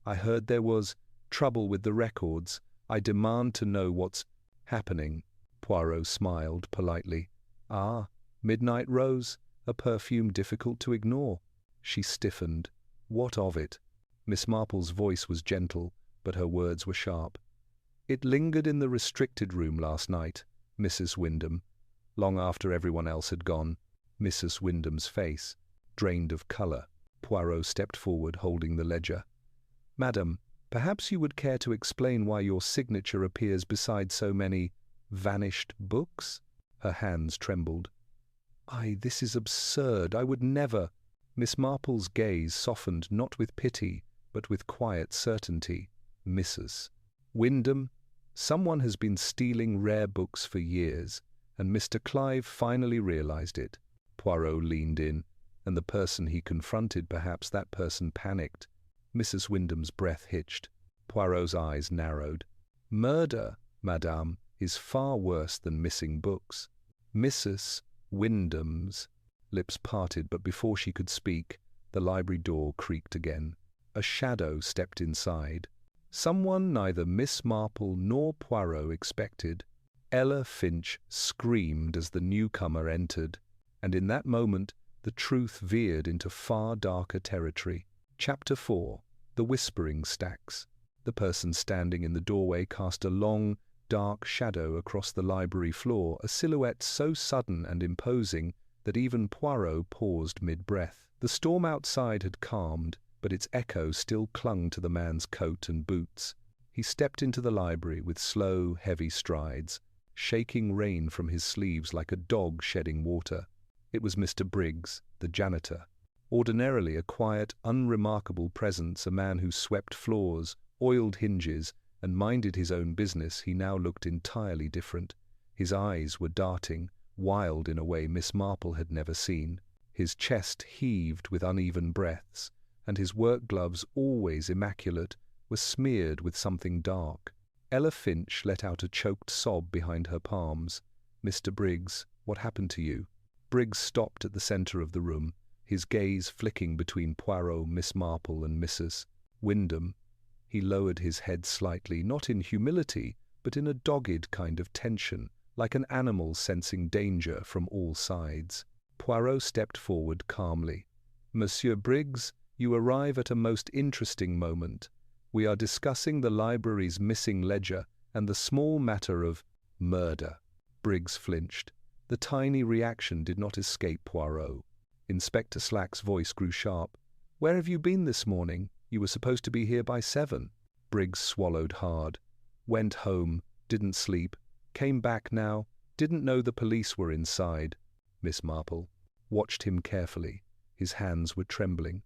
"I heard there was trouble with the records. I demand to know what's happening." Poirot smiled politely. "Ah, midnight rose, a perfume difficult to ignore." She stiffened. "What of it?" Miss Marple's voice was gentle, but her words were sharp. "It lingered in the restricted room last night. Mrs. Wyndham, long after everyone else had gone. Mrs. Wyndham's face drained of colour. Poirot stepped forward, holding the ledger. "Madam, perhaps you would care to explain why your signature appears beside so many vanished books?" Her hands trembled. This is absurd. I would never." Miss Marple's gaze softened not with pity, but with quiet certainty. "Mrs. Wyndham, someone has been stealing rare books for years, and Mr. Clive finally realized it." Poirot leaned in, and the person he confronted, perhaps that person panicked. Mrs. Wyndham's breath hitched. Poirot's eyes narrowed. "Murder, madame, is far worse than missing books." Mrs. Wyndham's lips parted, but before she could speak, the library door creaked again. A shadow stepped inside. Someone neither Miss Marple nor Poirot expected. Ella Finch screamed as the newcomer entered, and in that moment the truth veered into far darker territory. Chapter 4. The Whispering Stacks. The person standing in the doorway cast a long, dark shadow across the library floor, a silhouette so sudden and imposing that even Poirot paused mid-breath. The storm outside had calmed, but its echo still clung to the man's coat and boots. He stepped into the library with slow, heavy strides, shaking rain from his sleeves like a dog shedding water. It was Mr. Briggs, the janitor. Ordinarily a quiet, unremarkable presence, a man who swept floors, oiled hinges, and minded his own business, he now looked entirely different. His eyes were darting, wild in a way Miss Marple had never seen. His chest heaved with uneven breaths, and his work gloves, always immaculate, were smeared with something dark. Ella Finch let out a choked sob behind her palms. "Mr. Briggs, what happened to you?" Briggs stopped at the centre of the room, his gaze flicking between Poirot, Miss Marple, and Mrs. Wyndham. He lowered his head slightly, not in humility, but in a dogged kind of tension, like an animal sensing danger from all sides. Poirot stepped forward calmly. "Monsieur Briggs, you arrive at a most interesting moment. We are discussing the library's missing ledger and the small matter of murder." Briggs flinched. The tiny reaction did not escape Poirot. Inspector Slack's voice grew sharp. "Where have you been this morning? You were supposed to be here by 7. Briggs swallowed hard. "Went home, didn't sleep, came back now, didn't know the police were inside." Miss Marple watched him carefully. His hands were trembling.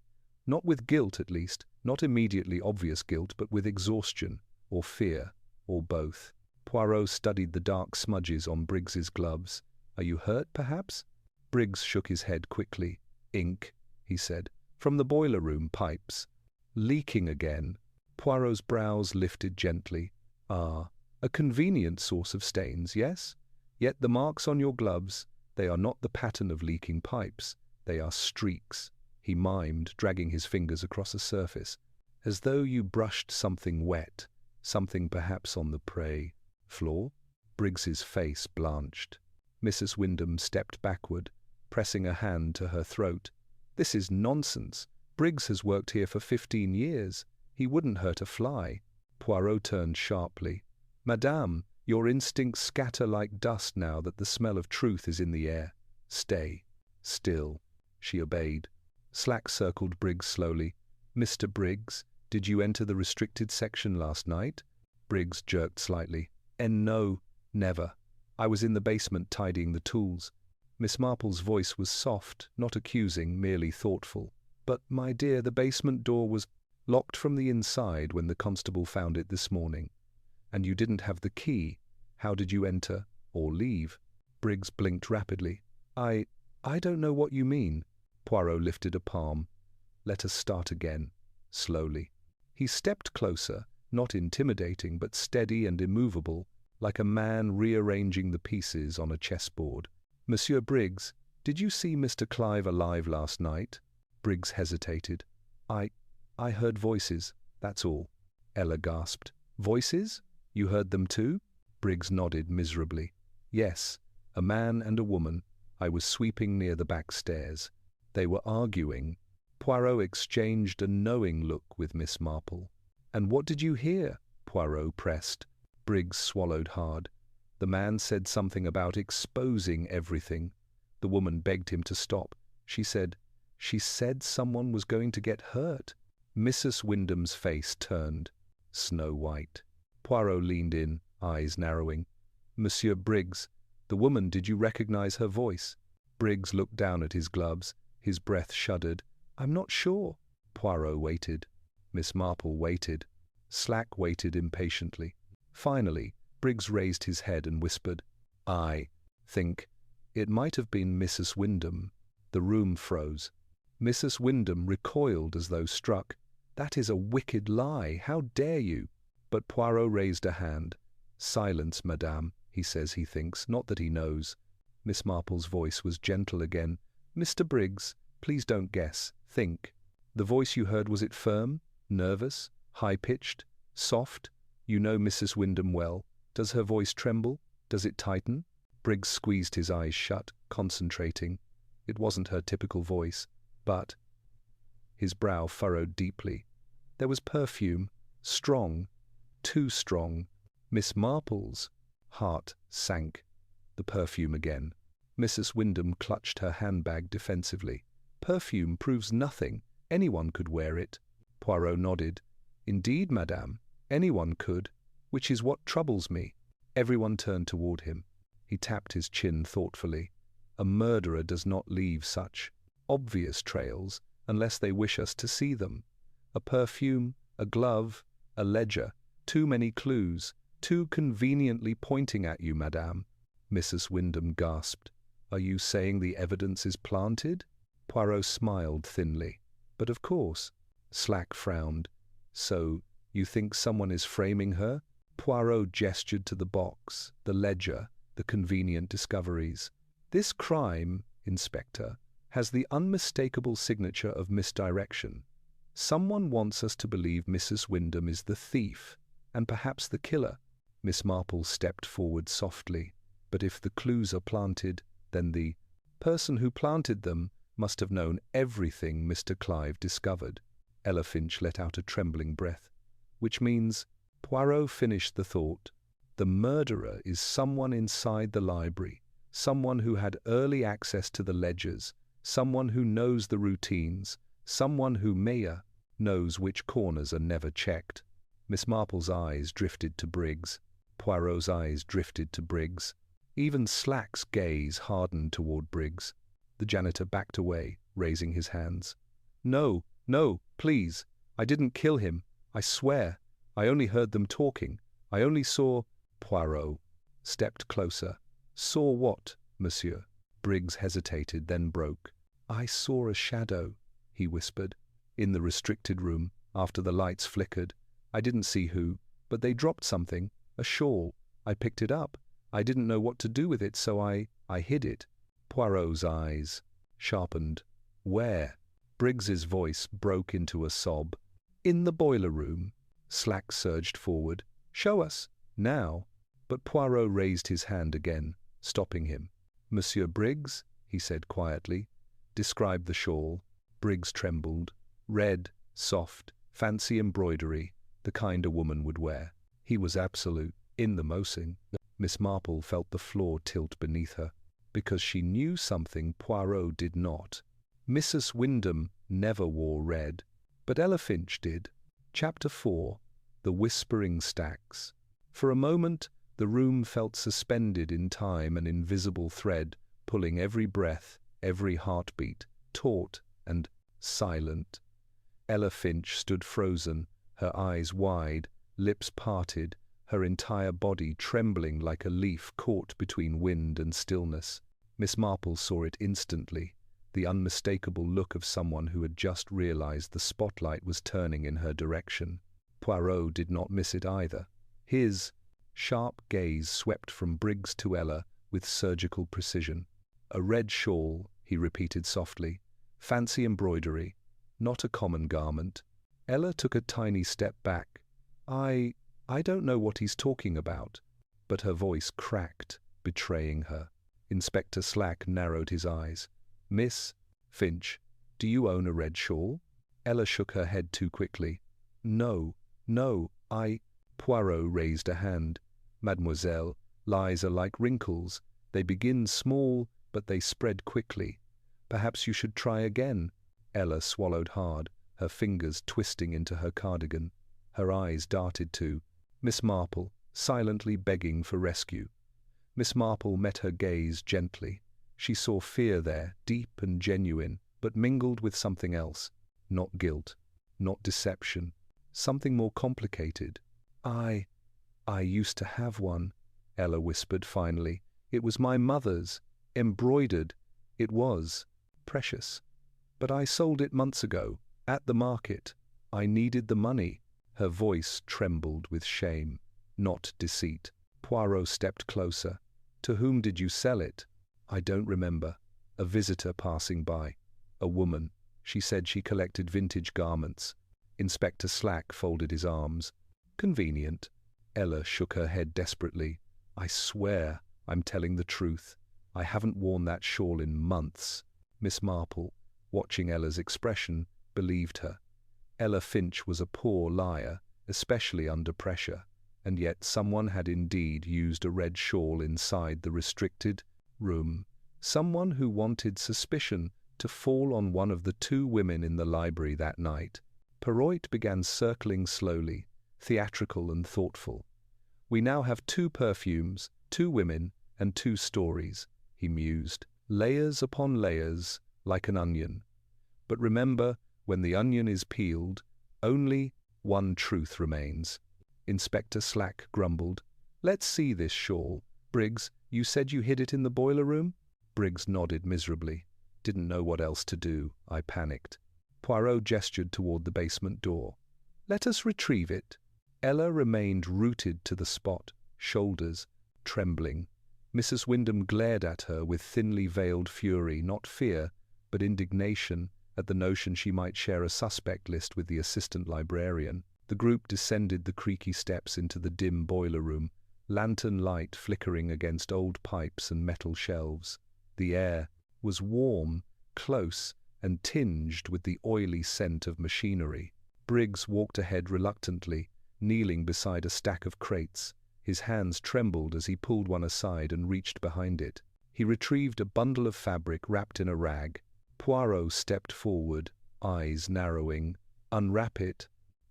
Not with guilt, at least, not immediately obvious guilt, but with exhaustion, or fear, or both. Poirot studied the dark smudges on Briggs's gloves. "Are you hurt, perhaps?" Briggs shook his head quickly. "Ink," he said. "From the boiler room pipes. Leaking again." Poirot's brows lifted gently. "Ah, a convenient source of stains, yes? Yet the marks on your gloves, they are not the pattern of leaking pipes. They are streaks," he mimed, dragging his fingers across a surface. "As though you brushed something wet, something perhaps on the prey floor." Briggs's face blanched. Mrs. Wyndham stepped backward, pressing a hand to her throat. "This is nonsense. Briggs has worked here for 15 years. He wouldn't hurt a fly." Poirot turned sharply. "Madame, your instincts scatter like dust now that the smell of truth is in the air. Stay still." She obeyed. Slack circled Briggs slowly. "Mr. Briggs, did you enter the restricted section last night?" Briggs jerked slightly. No, never. I was in the basement tidying the tools." Miss Marple's voice was soft, not accusing, merely thoughtful. "But, my dear, the basement door was locked from the inside when the constable found it this morning. And you didn't have the key. How did you enter or leave?" Briggs blinked rapidly. I don't know what you mean." Poirot lifted a palm. "Let us start again." Slowly. He stepped closer, not intimidating, but steady and immovable, like a man rearranging the pieces on a chessboard. "Monsieur Briggs, did you see Mr. Clive alive last night?" Briggs hesitated. I heard voices, that's all." Ella gasped. "Voices? You heard them too?" Briggs nodded miserably. "Yes, a man and a woman. I was sweeping near the back stairs. They were arguing." Poirot exchanged a knowing look with Miss Marple. "And what did you hear?" Poirot pressed. Briggs swallowed hard. The man said something about exposing everything. The woman begged him to stop. She said someone was going to get hurt. Mrs. Wyndham's face turned snow white. Poirot leaned in, eyes narrowing. Monsieur Briggs, the woman, did you recognize her voice? Briggs looked down at his gloves. His breath shuddered. I'm not sure. Poirot waited. Miss Marple waited. Slack waited impatiently. Finally, Briggs raised his head and whispered, I think it might have been Mrs. Wyndham. The room froze. Mrs. Wyndham recoiled as though struck. That is a wicked lie. How dare you? But Poirot raised a hand. Silence, madame, he says he thinks, not that he knows. Miss Marple's voice was gentle again. Mr. Briggs, please don't guess. Think. The voice you heard, was it firm, nervous, high-pitched, soft? You know Mrs. Wyndham well. Does her voice tremble? Does it tighten? Briggs squeezed his eyes shut, concentrating. It wasn't her typical voice, but... His brow furrowed deeply. There was perfume, strong, too strong. Miss Marple's heart sank. The perfume again. Mrs. Wyndham clutched her handbag defensively. Perfume proves nothing. Anyone could wear it. Poirot nodded. Indeed, madame, anyone could, which is what troubles me. Everyone turned toward him. He tapped his chin thoughtfully. A murderer does not leave such obvious trails unless they wish us to see them. A perfume, a glove, a ledger, too many clues, too conveniently pointing at you, madame. Mrs. Wyndham gasped. Are you saying the evidence is planted? Poirot smiled thinly. But of course. Slack frowned. So, you think someone is framing her? Poirot gestured to the box, the ledger, the convenient discoveries. This crime, Inspector, has the unmistakable signature of misdirection. Someone wants us to believe Mrs. Wyndham is the thief, and perhaps the killer. Miss Marple stepped forward softly. But if the clues are planted, then the person who planted them must have known everything Mr. Clive discovered. Ella Finch let out a trembling breath. Which means, Poirot finished the thought, the murderer is someone inside the library, someone who had early access to the ledgers, someone who knows the routines, someone who knows which corners are never checked. Miss Marple's eyes drifted to Briggs. Poirot's eyes drifted to Briggs. Even Slack's gaze hardened toward Briggs. The janitor backed away, raising his hands. No, no, please. I didn't kill him. I swear. I only heard them talking. I only saw... Poirot stepped closer. Saw what, monsieur? Briggs hesitated, then broke. I saw a shadow, he whispered. In the restricted room, after the lights flickered. I didn't see who, but they dropped something. A shawl. I picked it up. I didn't know what to do with it, so I hid it. Poirot's eyes sharpened. Where? Briggs's voice broke into a sob. In the boiler room. Slack surged forward. Show us. Now. But Poirot raised his hand again, stopping him. Monsieur Briggs, he said quietly. Describe the shawl. Briggs trembled. Red, soft, fancy embroidery, the kind a woman would wear. He was absolute. In the mosing. Miss Marple felt the floor tilt beneath her, because she knew something Poirot did not. Mrs. Wyndham never wore red, but Ella Finch did. Chapter 4. The Whispering Stacks. For a moment, the room felt suspended in time, an invisible thread, pulling every breath, every heartbeat, taut and silent. Ella Finch stood frozen, her eyes wide, lips parted, her entire body trembling like a leaf caught between wind and stillness. Miss Marple saw it instantly, the unmistakable look of someone who had just realized the spotlight was turning in her direction. Poirot did not miss it either. His sharp gaze swept from Briggs to Ella with surgical precision. A red shawl, he repeated softly. Fancy embroidery, not a common garment. Ella took a tiny step back. I don't know what he's talking about. But her voice cracked, betraying her. Inspector Slack narrowed his eyes. Miss Finch, do you own a red shawl? Ella shook her head too quickly. No, I... Poirot raised a hand. Mademoiselle, Lies are like wrinkles. They begin small, but they spread quickly. Perhaps you should try again. Ella swallowed hard, her fingers twisting into her cardigan. Her eyes darted to Miss Marple, silently begging for rescue. Miss Marple met her gaze gently. She saw fear there, deep and genuine, but mingled with something else. Not guilt, not deception, something more complicated. I used to have one, Ella whispered finally. It was my mother's, embroidered. It was precious. But I sold it months ago, at the market. I needed the money. Her voice trembled with shame, not deceit. Poirot stepped closer. To whom did you sell it? I don't remember. A visitor passing by. A woman. She said she collected vintage garments. Inspector Slack folded his arms. Convenient. Ella shook her head desperately. I swear I'm telling the truth. I haven't worn that shawl in months. Miss Marple, watching Ella's expression, believed her. Ella Finch was a poor liar, especially under pressure, and yet someone had indeed used a red shawl inside the restricted room. Someone who wanted suspicion to fall on one of the two women in the library that night. Poirot began circling slowly, theatrical and thoughtful. We now have 2 perfumes, 2 women, and 2 stories, he mused. Layers upon layers, like an onion. But remember, when the onion is peeled, only one truth remains. Inspector Slack grumbled. Let's see this shawl. Briggs, you said you hid it in the boiler room? Briggs nodded miserably. Didn't know what else to do. I panicked. Poirot gestured toward the basement door. Let us retrieve it. Ella remained rooted to the spot, shoulders trembling. Mrs. Wyndham glared at her with thinly veiled fury, not fear, but indignation at the notion she might share a suspect list with the assistant librarian. The group descended the creaky steps into the dim boiler room, lantern light flickering against old pipes and metal shelves. The air was warm, close, and tinged with the oily scent of machinery. Briggs walked ahead reluctantly, kneeling beside a stack of crates. His hands trembled as he pulled one aside and reached behind it. He retrieved a bundle of fabric wrapped in a rag. Poirot stepped forward, eyes narrowing. Unwrap it.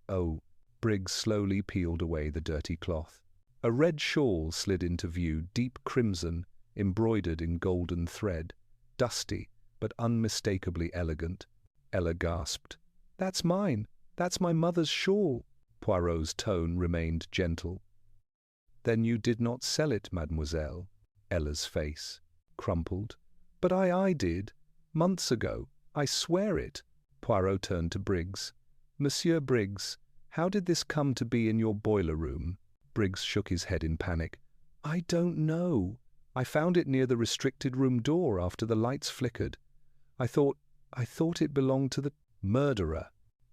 Oh. Briggs slowly peeled away the dirty cloth. A red shawl slid into view, deep crimson, embroidered in golden thread. Dusty, but unmistakably elegant. Ella gasped. That's mine. That's my mother's shawl. Poirot's tone remained gentle. Then you did not sell it, mademoiselle. Ella's face crumpled. But I did. Months ago. I swear it. Poirot turned to Briggs. Monsieur Briggs, how did this come to be in your boiler room? Briggs shook his head in panic. I don't know. I found it near the restricted room door after the lights flickered. I thought it belonged to the murderer.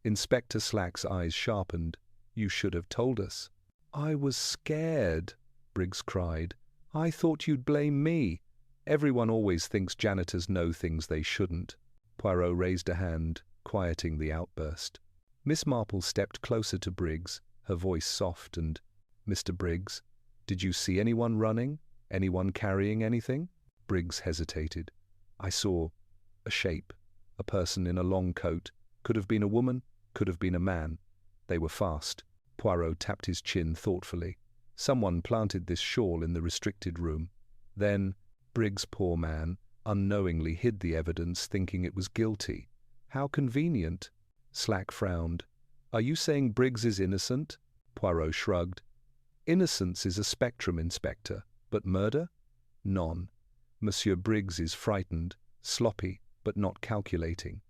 Inspector Slack's eyes sharpened. You should have told us. I was scared, Briggs cried. I thought you'd blame me. Everyone always thinks janitors know things they shouldn't. Poirot raised a hand, quieting the outburst. Miss Marple stepped closer to Briggs, her voice soft and, Mr. Briggs, did you see anyone running? Anyone carrying anything? Briggs hesitated. I saw a shape, a person in a long coat. Could have been a woman, could have been a man. They were fast. Poirot tapped his chin thoughtfully. Someone planted this shawl in the restricted room. Then, Briggs, poor man, unknowingly hid the evidence, thinking it was guilty. How convenient. Slack frowned. Are you saying Briggs is innocent? Poirot shrugged. Innocence is a spectrum, Inspector. But murder? None. Monsieur Briggs is frightened, sloppy, but not calculating.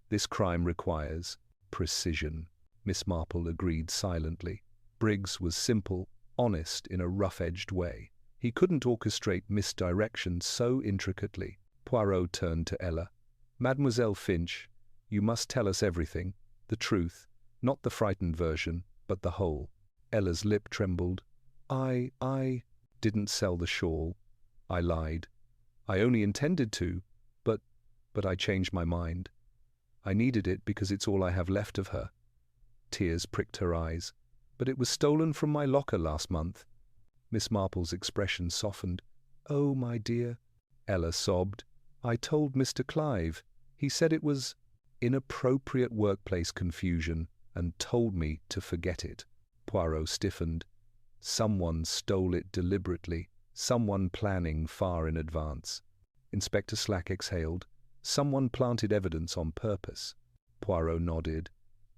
This crime requires precision. Miss Marple agreed silently. Briggs was simple, honest in a rough-edged way. He couldn't orchestrate misdirection so intricately. Poirot turned to Ella. Mademoiselle Finch, you must tell us everything, the truth, not the frightened version, but the whole. Ella's lip trembled. I didn't sell the shawl. I lied. I only intended to, but I changed my mind. I needed it because it's all I have left of her. Tears pricked her eyes. But it was stolen from my locker last month. Miss Marple's expression softened. "Oh, my dear," Ella sobbed. "I told Mr. Clive. He said it was inappropriate workplace confusion and told me to forget it." Poirot stiffened. Someone stole it deliberately, someone planning far in advance. Inspector Slack exhaled. Someone planted evidence on purpose. Poirot nodded.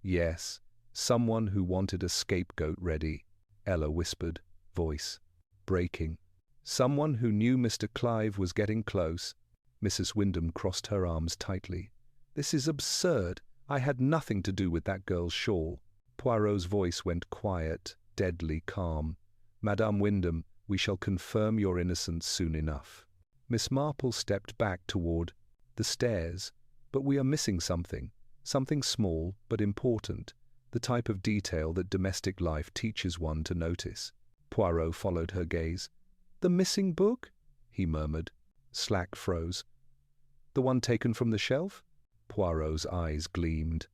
"Yes, someone who wanted a scapegoat ready," Ella whispered, voice breaking. "Someone who knew Mr. Clive was getting close." Mrs. Wyndham crossed her arms tightly. "This is absurd. I had nothing to do with that girl's shawl." Poirot's voice went quiet, deadly calm. "Madame Wyndham, we shall confirm your innocence soon enough." Miss Marple stepped back toward the stairs. "But we are missing something. Something small, but important. The type of detail that domestic life teaches one to notice." Poirot followed her gaze. "The missing book?" he murmured. Slack froze. "The one taken from the shelf?" Poirot's eyes gleamed.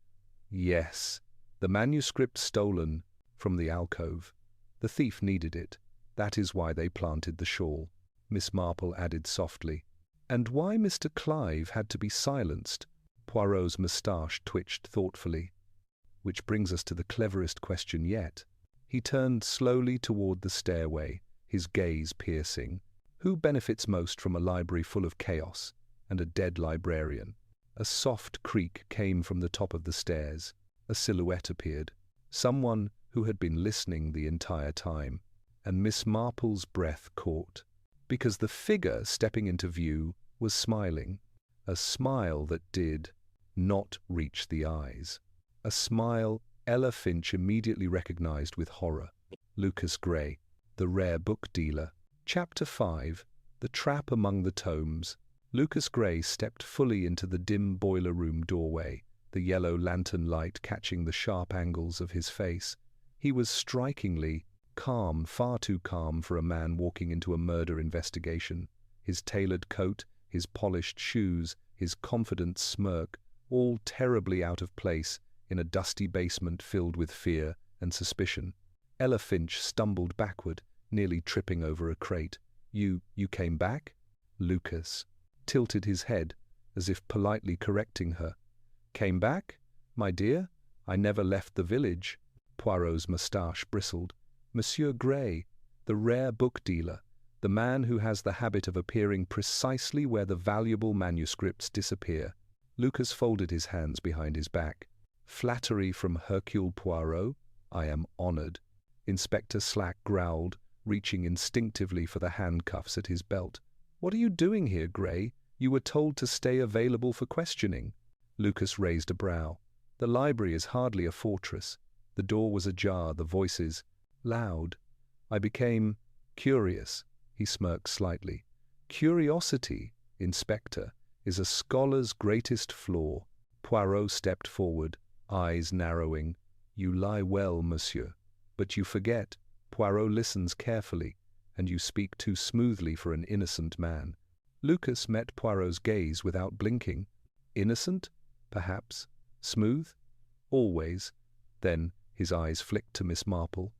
"Yes, the manuscript stolen from the alcove. The thief needed it. That is why they planted the shawl." Miss Marple added softly. "And why Mr. Clive had to be silenced?" Poirot's moustache twitched thoughtfully. "Which brings us to the cleverest question yet." He turned slowly toward the stairway, his gaze piercing. "Who benefits most from a library full of chaos and a dead librarian?" A soft creak came from the top of the stairs. A silhouette appeared. Someone who had been listening the entire time. And Miss Marple's breath caught. Because the figure stepping into view was smiling. A smile that did not reach the eyes. A smile Ella Finch immediately recognized with horror. Lucas Gray, the rare book dealer. Chapter 5, The Trap Among the Tomes. Lucas Gray stepped fully into the dim boiler room doorway, the yellow lantern light catching the sharp angles of his face. He was strikingly calm, far too calm for a man walking into a murder investigation. His tailored coat, his polished shoes, his confident smirk, all terribly out of place in a dusty basement filled with fear and suspicion. Ella Finch stumbled backward, nearly tripping over a crate. You came back?" Lucas tilted his head, as if politely correcting her. "Came back? My dear, I never left the village." Poirot's moustache bristled. "Monsieur Gray, the rare book dealer, the man who has the habit of appearing precisely where the valuable manuscripts disappear." Lucas folded his hands behind his back. "Flattery from Hercule Poirot? I am honored." Inspector Slack growled, reaching instinctively for the handcuffs at his belt. "What are you doing here, Gray? You were told to stay available for questioning." Lucas raised a brow. "The library is hardly a fortress." The door was ajar, the voices loud. "I became curious." He smirked slightly. "Curiosity, Inspector, is a scholar's greatest flaw." Poirot stepped forward, eyes narrowing. "You lie well, monsieur. But you forget. Poirot listens carefully, and you speak too smoothly for an innocent man." Lucas met Poirot's gaze without blinking. "Innocent? Perhaps. Smooth? Always." Then his eyes flicked to Miss Marple.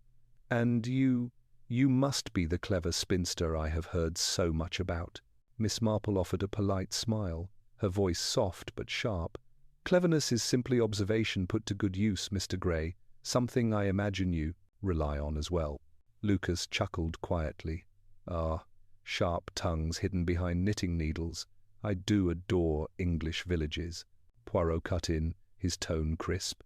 "And you must be the clever spinster I have heard so much about." Miss Marple offered a polite smile, her voice soft but sharp. "Cleverness is simply observation put to good use, Mr. Gray, something I imagine you rely on as well." Lucas chuckled quietly. "Ah, sharp tongues hidden behind knitting needles. I do adore English villages." Poirot cut in, his tone crisp.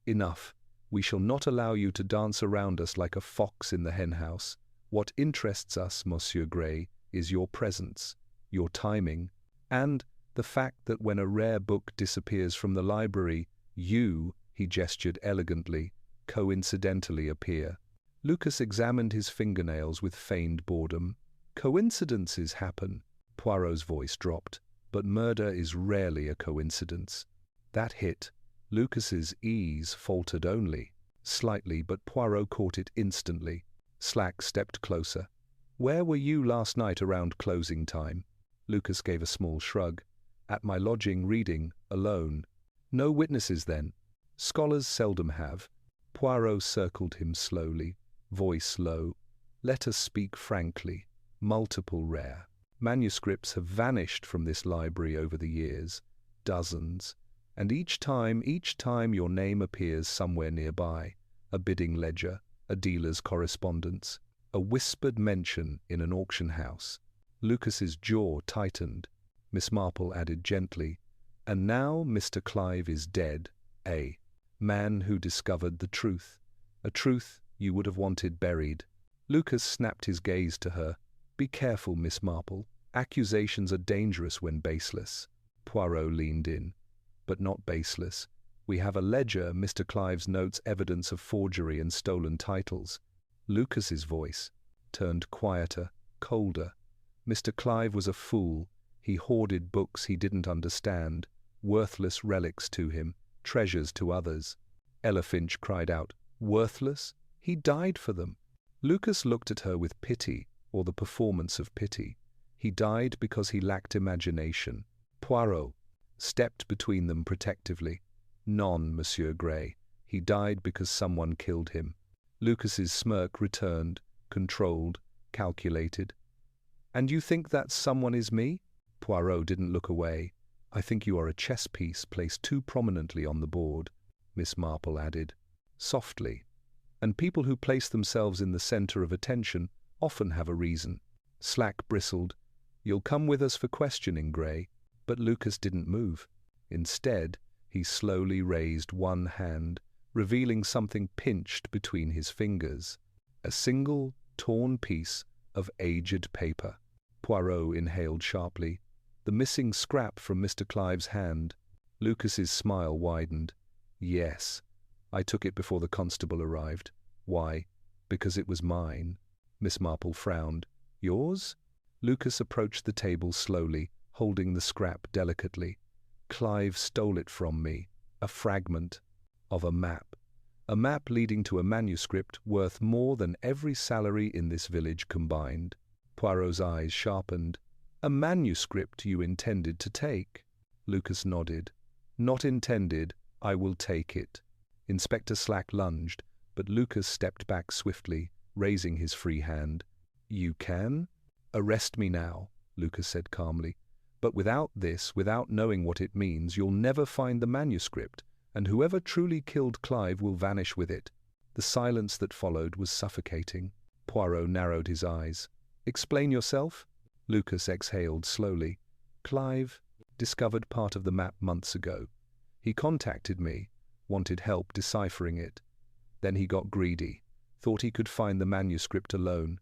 "Enough. We shall not allow you to dance around us like a fox in the henhouse. What interests us, Monsieur Gray, is your presence, your timing, and the fact that when a rare book disappears from the library, you," he gestured elegantly, "coincidentally appear." Lucas examined his fingernails with feigned boredom. "Coincidences happen." Poirot's voice dropped. "But murder is rarely a coincidence." That hit. Lucas's ease faltered only slightly, but Poirot caught it instantly. Slack stepped closer. "Where were you last night around closing time?" Lucas gave a small shrug. "At my lodging reading, alone." "No witnesses then?" "Scholars seldom have." Poirot circled him slowly, voice low. Let us speak frankly. Multiple rare manuscripts have vanished from this library over the years, dozens, and each time your name appears somewhere nearby, a bidding ledger, a dealer's correspondence, a whispered mention in an auction house. Lucas's jaw tightened. Miss Marple added gently, "And now Mr. Clive is dead, a man who discovered the truth, a truth you would have wanted buried." Lucas snapped his gaze to her. "Be careful, Miss Marple. Accusations are dangerous when baseless." Poirot leaned in. "But not baseless. We have a ledger, Mr. Clive's notes, evidence of forgery and stolen titles." Lucas's voice turned quieter, colder. Mr. Clive was a fool. He hoarded books he didn't understand, worthless relics to him, treasures to others. Ella Finch cried out, "Worthless? He died for them." Lucas looked at her with pity, or the performance of pity. "He died because he lacked imagination." Poirot stepped between them protectively. "Non, Monsieur Gray. He died because someone killed him." Lucas's smirk returned, controlled, calculated. "And you think that someone is me?" Poirot didn't look away. "I think you are a chess piece placed too prominently on the board," Miss Marple added, softly. "And people who place themselves in the center of attention often have a reason." Slack bristled. "You'll come with us for questioning, Gray." But Lucas didn't move. Instead, he slowly raised one hand, revealing something pinched between his fingers. A single, torn piece of aged paper. Poirot inhaled sharply. The missing scrap from Mr. Clive's hand. Lucas's smile widened. "Yes. I took it before the constable arrived." "Why?" "Because it was mine." Miss Marple frowned. "Yours?" Lucas approached the table slowly, holding the scrap delicately. "Clive stole it from me. A fragment of a map. A map leading to a manuscript worth more than every salary in this village combined." Poirot's eyes sharpened. "A manuscript you intended to take?" Lucas nodded. "Not intended. I will take it." Inspector Slack lunged, but Lucas stepped back swiftly, raising his free hand. "You can?" "Arrest me now," Lucas said calmly. "But without this, without knowing what it means, you'll never find the manuscript, and whoever truly killed Clive will vanish with it." The silence that followed was suffocating. Poirot narrowed his eyes. "Explain yourself?" Lucas exhaled slowly. "Clive discovered part of the map months ago. He contacted me, wanted help deciphering it. Then he got greedy, thought he could find the manuscript alone.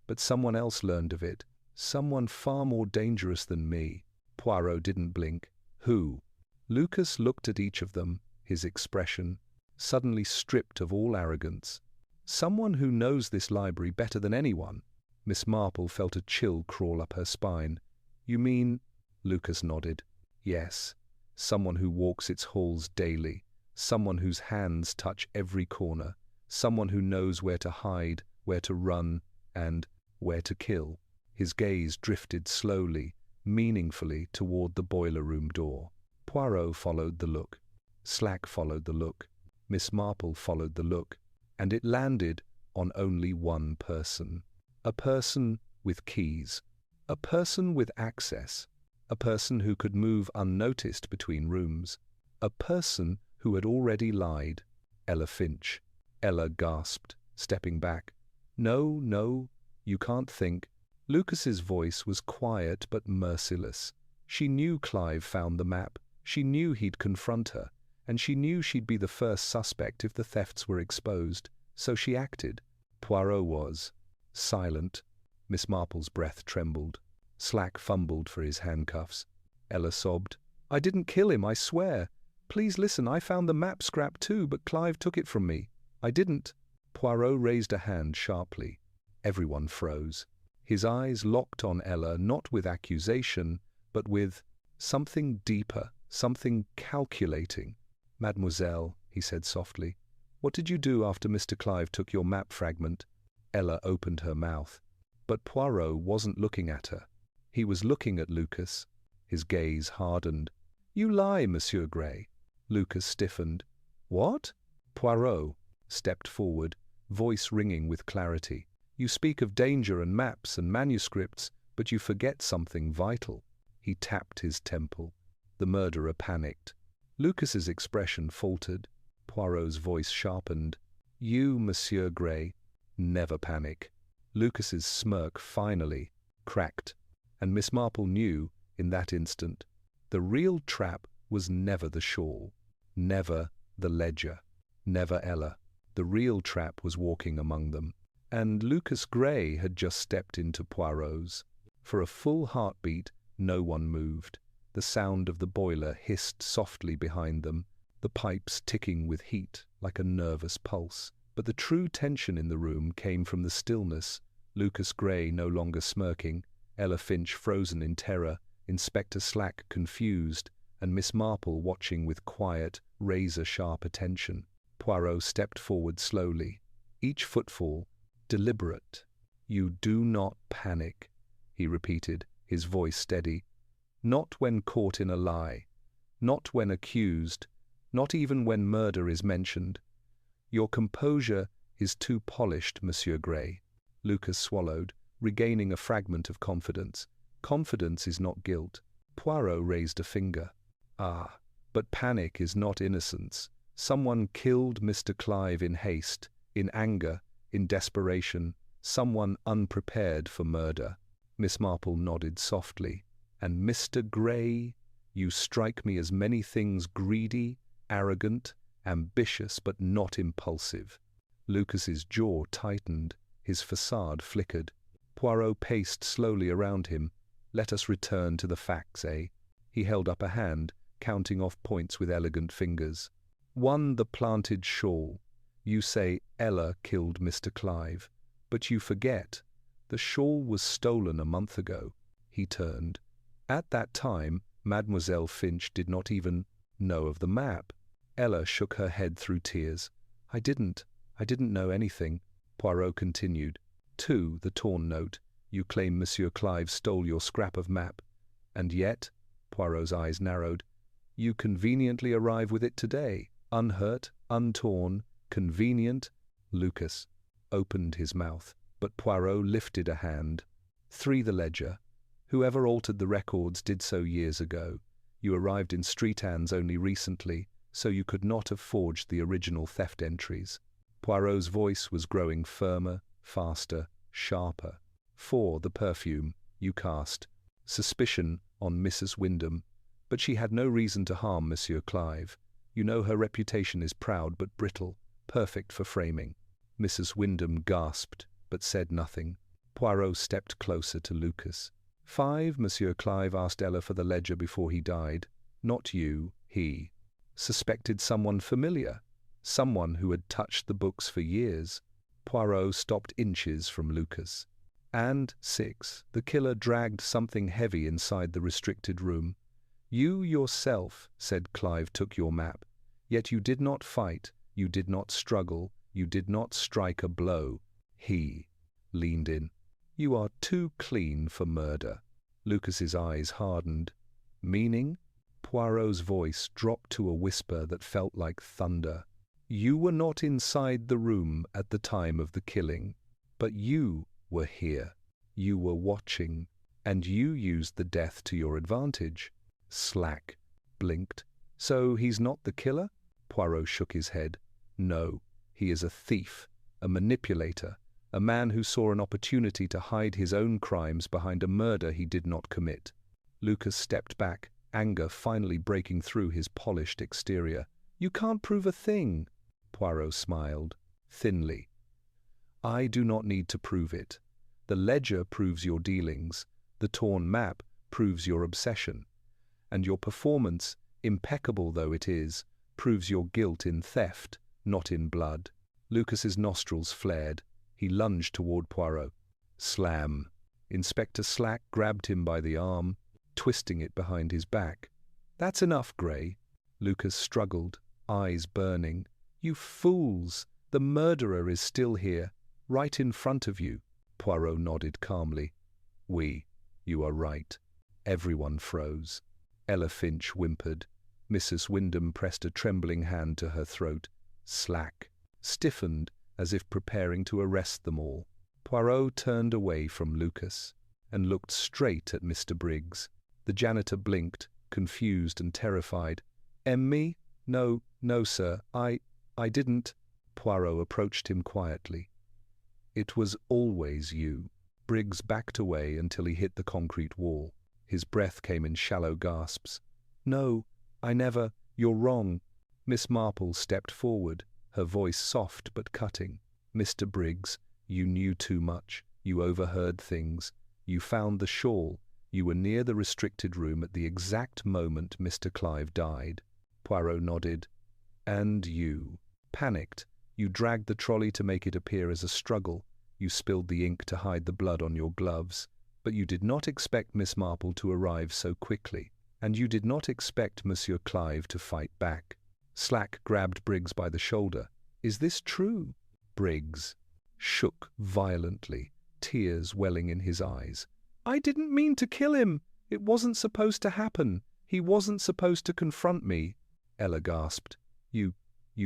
But someone else learned of it, someone far more dangerous than me." Poirot didn't blink. "Who?" Lucas looked at each of them, his expression suddenly stripped of all arrogance. "Someone who knows this library better than anyone." Miss Marple felt a chill crawl up her spine. "You mean—" Lucas nodded. "Yes, someone who walks its halls daily, someone whose hands touch every corner, someone who knows where to hide, where to run, and where to kill." His gaze drifted slowly, meaningfully toward the boiler room door. Poirot followed the look. Slack followed the look. Miss Marple followed the look. And it landed on only one person. A person with keys. A person with access. A person who could move unnoticed between rooms. A person who had already lied. Ella Finch. Ella gasped, stepping back. "No, no, you can't think." Lucas's voice was quiet but merciless. She knew Clive found the map. She knew he'd confront her. And she knew she'd be the first suspect if the thefts were exposed. So she acted. Poirot was silent. Miss Marple's breath trembled. Slack fumbled for his handcuffs. Ella sobbed. "I didn't kill him, I swear. Please listen, I found the map scrap too, but Clive took it from me. I didn't." Poirot raised a hand sharply. Everyone froze. His eyes locked on Ella, not with accusation, but with something deeper, something calculating. "Mademoiselle," he said softly, "what did you do after Mr. Clive took your map fragment?" Ella opened her mouth. But Poirot wasn't looking at her. He was looking at Lucas. His gaze hardened. "You lie, Monsieur Gray." Lucas stiffened. "What?" Poirot stepped forward, voice ringing with clarity. You speak of danger and maps and manuscripts, but you forget something vital." He tapped his temple. The murderer panicked. Lucas's expression faltered. Poirot's voice sharpened. "You, Monsieur Gray, never panic." Lucas's smirk finally cracked, and Miss Marple knew, in that instant, the real trap was never the shawl, never the ledger, never Ella. The real trap was walking among them. And Lucas Gray had just stepped into Poirot's. For a full heartbeat, no one moved. The sound of the boiler hissed softly behind them, the pipes ticking with heat like a nervous pulse. But the true tension in the room came from the stillness. Lucas Gray no longer smirking, Ella Finch frozen in terror, Inspector Slack confused, and Miss Marple watching with quiet, razor-sharp attention. Poirot stepped forward slowly, each footfall deliberate. "You do not panic," he repeated, his voice steady. "Not when caught in a lie, not when accused, not even when murder is mentioned. Your composure is too polished, Monsieur Gray." Lucas swallowed, regaining a fragment of confidence. Confidence is not guilt. Poirot raised a finger. "Ah, but panic is not innocence. Someone killed Mr. Clive in haste, in anger, in desperation, someone unprepared for murder." Miss Marple nodded softly. "And Mr. Gray, you strike me as many things: greedy, arrogant, ambitious, but not impulsive." Lucas's jaw tightened, his facade flickered. Poirot paced slowly around him. "Let us return to the facts, eh?" He held up a hand, counting off points with elegant fingers. "1, the planted shawl. You say Ella killed Mr. Clive, but you forget the shawl was stolen a month ago." He turned. "At that time, Mademoiselle Finch did not even know of the map." Ella shook her head through tears. I didn't know anything." Poirot continued. 2, the torn note. You claim Monsieur Clive stole your scrap of map. And yet, Poirot's eyes narrowed, you conveniently arrive with it today, unhurt, untorn, convenient. Lucas opened his mouth, but Poirot lifted a hand. 3, the ledger. Whoever altered the records did so years ago. You arrived in Street Hands only recently, so you could not have forged the original theft entries. Poirot's voice was growing firmer, faster, sharper. 4, the perfume. You cast suspicion on Mrs. Wyndham, but she had no reason to harm Monsieur Clive. You know her reputation is proud but brittle, perfect for framing. Mrs. Wyndham gasped, but said nothing. Poirot stepped closer to Lucas. 5, Monsieur Clive asked Ella for the ledger before he died. Not you, he. Suspected someone familiar, someone who had touched the books for years. Poirot stopped inches from Lucas. And 6, the killer dragged something heavy inside the restricted room. You yourself said Clive took your map, yet you did not fight, you did not struggle, you did not strike a blow. He leaned in. You are too clean for murder. Lucas's eyes hardened. Meaning? Poirot's voice dropped to a whisper that felt like thunder. You were not inside the room at the time of the killing, but you were here. You were watching, and you used the death to your advantage. Slack blinked. So he's not the killer? Poirot shook his head. No, he is a thief, a manipulator, a man who saw an opportunity to hide his own crimes behind a murder he did not commit. Lucas stepped back, anger finally breaking through his polished exterior. You can't prove a thing. Poirot smiled, thinly. I do not need to prove it. The ledger proves your dealings. The torn map proves your obsession. And your performance, impeccable though it is, proves your guilt in theft, not in blood. Lucas's nostrils flared. He lunged toward Poirot. Slam. Inspector Slack grabbed him by the arm, twisting it behind his back. That's enough, Gray. Lucas struggled, eyes burning. You fools! The murderer is still here, right in front of you. Poirot nodded calmly. You are right. Everyone froze. Ella Finch whimpered. Mrs. Wyndham pressed a trembling hand to her throat. Slack stiffened, as if preparing to arrest them all. Poirot turned away from Lucas and looked straight at Mr. Briggs. The janitor blinked, confused and terrified. Me? No, sir, I didn't. Poirot approached him quietly. It was always you. Briggs backed away until he hit the concrete wall. His breath came in shallow gasps. No, I never. You're wrong. Miss Marple stepped forward, her voice soft but cutting. Mr. Briggs, you knew too much. You overheard things. You found the shawl. You were near the restricted room at the exact moment Mr. Clive died. Poirot nodded. And you. Panicked. You dragged the trolley to make it appear as a struggle. You spilled the ink to hide the blood on your gloves. But you did not expect Miss Marple to arrive so quickly. And you did not expect Monsieur Clive to fight back. Slack grabbed Briggs by the shoulder. Is this true? Briggs shook violently, tears welling in his eyes. I didn't mean to kill him. It wasn't supposed to happen. He wasn't supposed to confront me. Ella gasped. You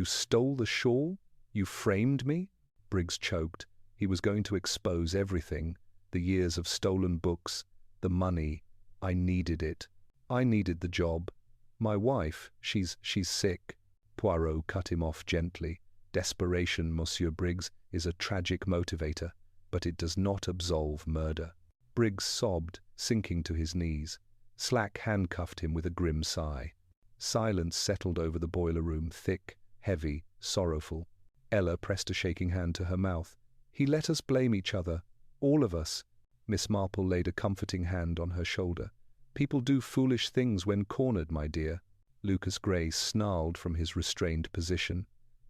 stole the shawl? You framed me? Briggs choked. He was going to expose everything. The years of stolen books, the money. I needed it. I needed the job. My wife, she's sick. Poirot cut him off gently. Desperation, Monsieur Briggs, is a tragic motivator, but it does not absolve murder. Briggs sobbed, sinking to his knees. Slack handcuffed him with a grim sigh. Silence settled over the boiler room, thick, heavy, sorrowful. Ella pressed a shaking hand to her mouth. He let us blame each other, all of us. Miss Marple laid a comforting hand on her shoulder. People do foolish things when cornered, my dear. Lucas Gray snarled from his restrained position.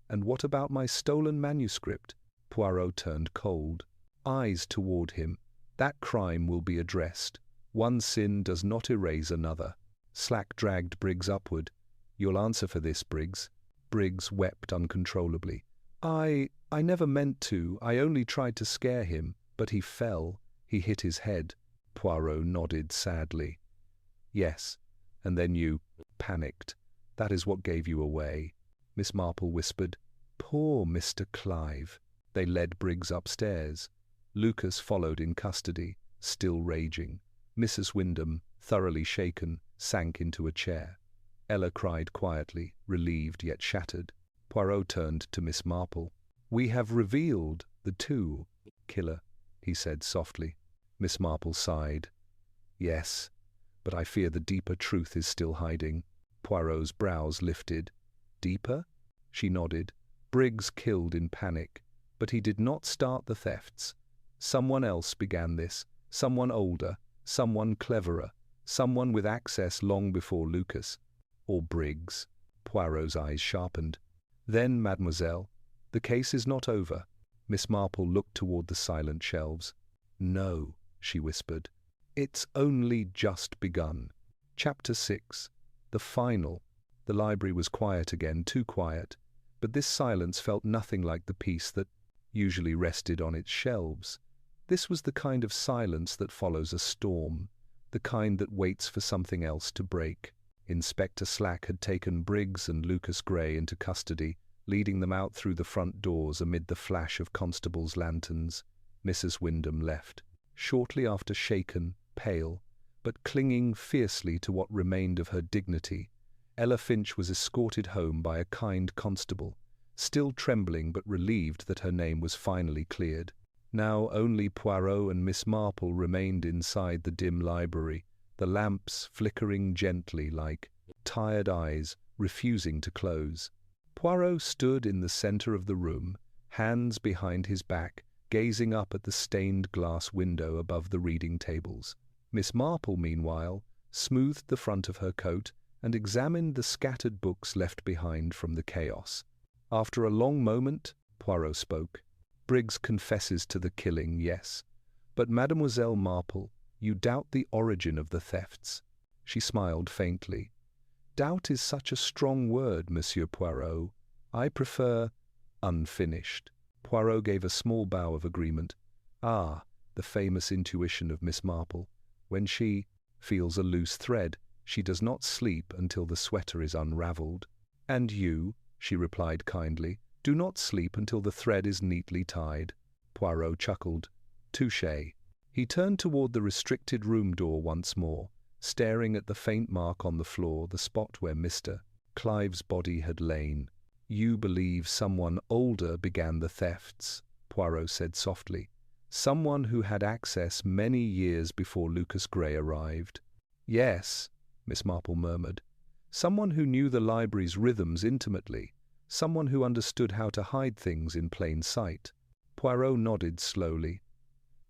And what about my stolen manuscript? Poirot turned cold. Eyes toward him. That crime will be addressed. One sin does not erase another. Slack dragged Briggs upward. You'll answer for this, Briggs. Briggs wept uncontrollably. I never meant to. I only tried to scare him. But he fell. He hit his head. Poirot nodded sadly. Yes, and then you panicked. That is what gave you away. Miss Marple whispered, Poor Mr. Clive. They led Briggs upstairs. Lucas followed in custody, still raging. Mrs. Wyndham, thoroughly shaken, sank into a chair. Ella cried quietly, relieved yet shattered. Poirot turned to Miss Marple. We have revealed the two. Killer, he said softly. Miss Marple sighed. Yes, but I fear the deeper truth is still hiding. Poirot's brows lifted. Deeper? She nodded. Briggs killed in panic, but he did not start the thefts. Someone else began this, someone older, someone cleverer, someone with access long before Lucas. Or Briggs. Poirot's eyes sharpened. Then, mademoiselle, the case is not over. Miss Marple looked toward the silent shelves. No, she whispered. It's only just begun. Chapter 6. The final. The library was quiet again, too quiet, but this silence felt nothing like the peace that usually rested on its shelves. This was the kind of silence that follows a storm, the kind that waits for something else to break. Inspector Slack had taken Briggs and Lucas Gray into custody, leading them out through the front doors amid the flash of constables' lanterns. Mrs. Wyndham left, shortly after, shaken, pale, but clinging fiercely to what remained of her dignity. Ella Finch was escorted home by a kind constable, still trembling but relieved that her name was finally cleared. Now only Poirot and Miss Marple remained inside the dim library, the lamps flickering gently like tired eyes refusing to close. Poirot stood in the center of the room, hands behind his back, gazing up at the stained glass window above the reading tables. Miss Marple, meanwhile, smoothed the front of her coat and examined the scattered books left behind from the chaos. After a long moment, Poirot spoke. Briggs confesses to the killing, yes. But Mademoiselle Marple, you doubt the origin of the thefts. She smiled faintly. Doubt is such a strong word, Monsieur Poirot. I prefer unfinished. Poirot gave a small bow of agreement. Ah, the famous intuition of Miss Marple. When she feels a loose thread, she does not sleep until the sweater is unraveled. And you, she replied kindly, do not sleep until the thread is neatly tied. Poirot chuckled. Touché. He turned toward the restricted room door once more, staring at the faint mark on the floor, the spot where Mr. Clive's body had lain. "You believe someone older began the thefts," Poirot said softly. "Someone who had access many years before Lucas Gray arrived." "Yes," Miss Marple murmured. "Someone who knew the library's rhythms intimately. Someone who understood how to hide things in plain sight." Poirot nodded slowly.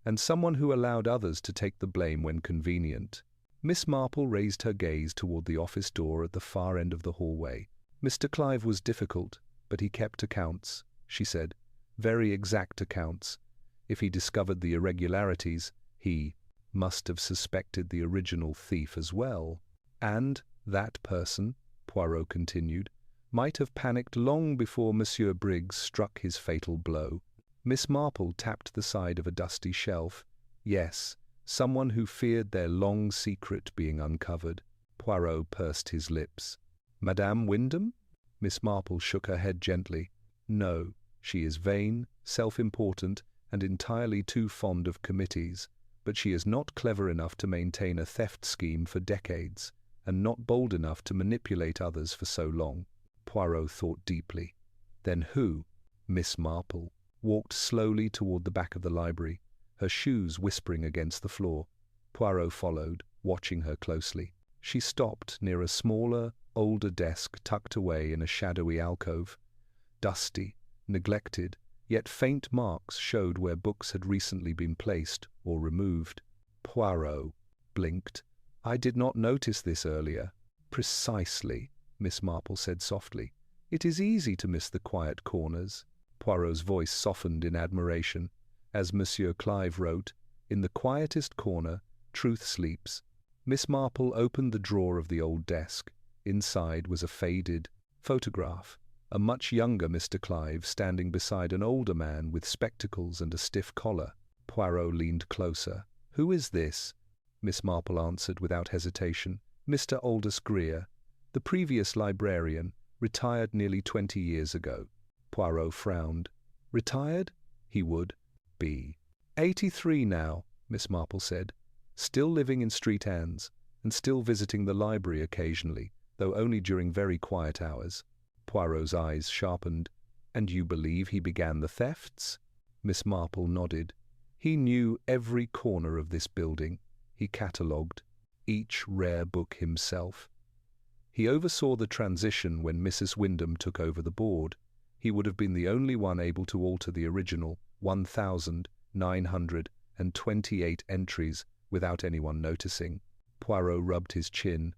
"And someone who allowed others to take the blame when convenient." Miss Marple raised her gaze toward the office door at the far end of the hallway. "Mr. Clive was difficult, but he kept accounts," she said. "Very exact accounts. If he discovered the irregularities, he must have suspected the original thief as well. And that person," Poirot continued, "might have panicked long before Monsieur Briggs struck his fatal blow." Miss Marple tapped the side of a dusty shelf. "Yes, someone who feared their long secret being uncovered." Poirot pursed his lips. "Madame Wyndham?" Miss Marple shook her head gently. "No, she is vain, self-important, and entirely too fond of committees, but she is not clever enough to maintain a theft scheme for decades, and not bold enough to manipulate others for so long." Poirot thought deeply. "Then who?" Miss Marple walked slowly toward the back of the library, her shoes whispering against the floor. Poirot followed, watching her closely. She stopped near a smaller, older desk tucked away in a shadowy alcove. Dusty, neglected, yet faint marks showed where books had recently been placed or removed. Poirot blinked. "I did not notice this earlier." "Precisely," Miss Marple said softly. "It is easy to miss the quiet corners." Poirot's voice softened in admiration. As Monsieur Clive wrote, "In the quietest corner, truth sleeps." Miss Marple opened the drawer of the old desk. Inside was a faded photograph. A much younger Mr. Clive standing beside an older man with spectacles and a stiff collar. Poirot leaned closer. "Who is this?" Miss Marple answered without hesitation. "Mr. Aldous Greer, the previous librarian, retired nearly 20 years ago." Poirot frowned. "Retired?" "He would be 83 now," Miss Marple said. "Still living in Street Anne's, and still visiting the library occasionally, though only during very quiet hours." Poirot's eyes sharpened. "And you believe he began the thefts?" Miss Marple nodded. "He knew every corner of this building. He catalogued each rare book himself. He oversaw the transition when Mrs. Wyndham took over the board. He would have been the only one able to alter the original 1,928 entries without anyone noticing." Poirot rubbed his chin.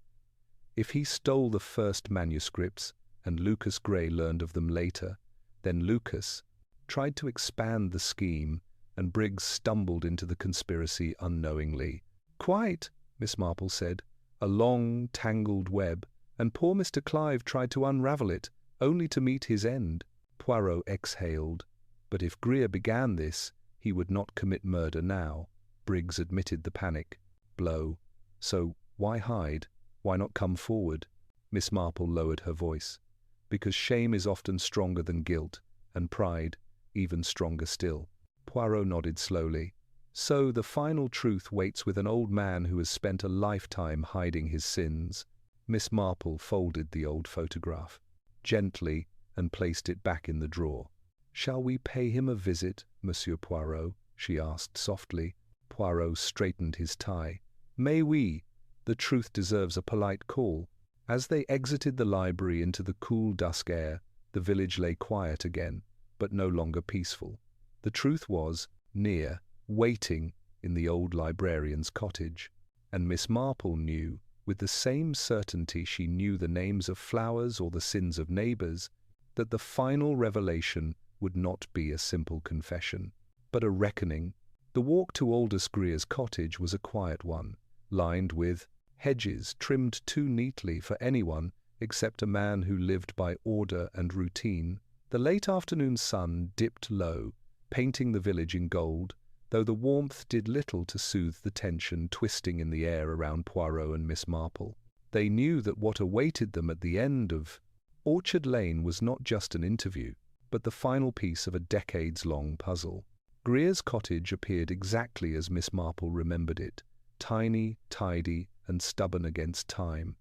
"If he stole the first manuscripts, and Lucas Gray learned of them later, then Lucas tried to expand the scheme, and Briggs stumbled into the conspiracy unknowingly." "Quite," Miss Marple said. "A long, tangled web, and poor Mr. Clive tried to unravel it, only to meet his end." Poirot exhaled. "But if Greer began this, he would not commit murder now." Briggs admitted the panic blow. "So why hide? Why not come forward?" Miss Marple lowered her voice. "Because shame is often stronger than guilt, and pride even stronger still." Poirot nodded slowly. "So the final truth waits with an old man who has spent a lifetime hiding his sins." Miss Marple folded the old photograph gently and placed it back in the drawer. "Shall we pay him a visit, Monsieur Poirot?" she asked softly. Poirot straightened his tie. "May we? The truth deserves a polite call." As they exited the library into the cool dusk air, the village lay quiet again, but no longer peaceful. The truth was near, waiting in the old librarian's cottage. And Miss Marple knew, with the same certainty she knew the names of flowers or the sins of neighbors, that the final revelation would not be a simple confession, but a reckoning. The walk to Aldous Greer's cottage was a quiet one, lined with hedges trimmed too neatly for anyone except a man who lived by order and routine. The late afternoon sun dipped low, painting the village in gold, though the warmth did little to soothe the tension twisting in the air around Poirot and Miss Marple. They knew that what awaited them at the end of Orchard Lane was not just an interview, but the final piece of a decades-long puzzle. Greer's cottage appeared exactly as Miss Marple remembered it, tiny, tidy, and stubborn against time.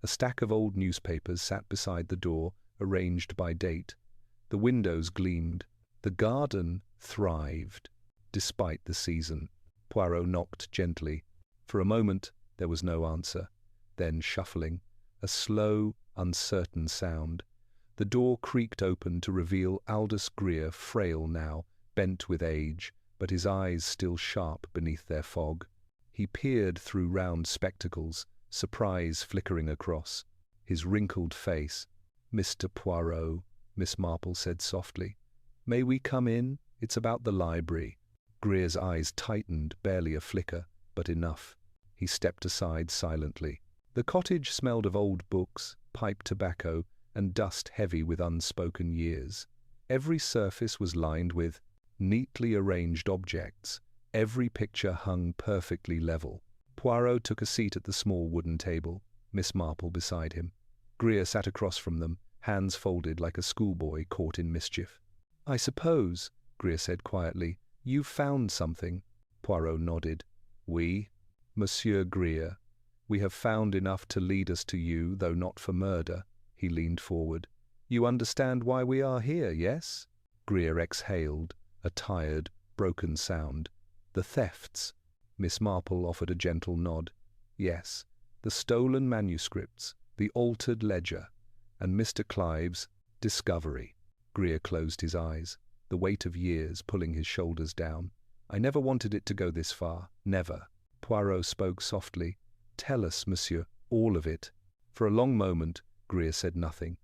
A stack of old newspapers sat beside the door, arranged by date. The windows gleamed. The garden thrived, despite the season. Poirot knocked gently. For a moment there was no answer. Then, shuffling, a slow, uncertain sound. The door creaked open to reveal Aldous Greer, frail now, bent with age, but his eyes still sharp beneath their fog. He peered through round spectacles, surprise flickering across his wrinkled face. "Mr. Poirot," Miss Marple said softly. "May we come in? It's about the library." Greer's eyes tightened, barely a flicker, but enough. He stepped aside silently. The cottage smelled of old books, pipe tobacco, and dust heavy with unspoken years. Every surface was lined with neatly arranged objects. Every picture hung perfectly level. Poirot took a seat at the small wooden table, Miss Marple beside him. Greer sat across from them, hands folded like a schoolboy caught in mischief. "I suppose," Greer said quietly, "you've found something." Poirot nodded. "We, Monsieur Greer, we have found enough to lead us to you, though not for murder." He leaned forward. "You understand why we are here, yes?" Greer exhaled, a tired, broken sound. "The thefts." Miss Marple offered a gentle nod. "Yes, the stolen manuscripts, the altered ledger, and Mr. Clive's discovery." Greer closed his eyes, the weight of years pulling his shoulders down. "I never wanted it to go this far, never." Poirot spoke softly. "Tell us, monsieur, all of it." For a long moment, Greer said nothing.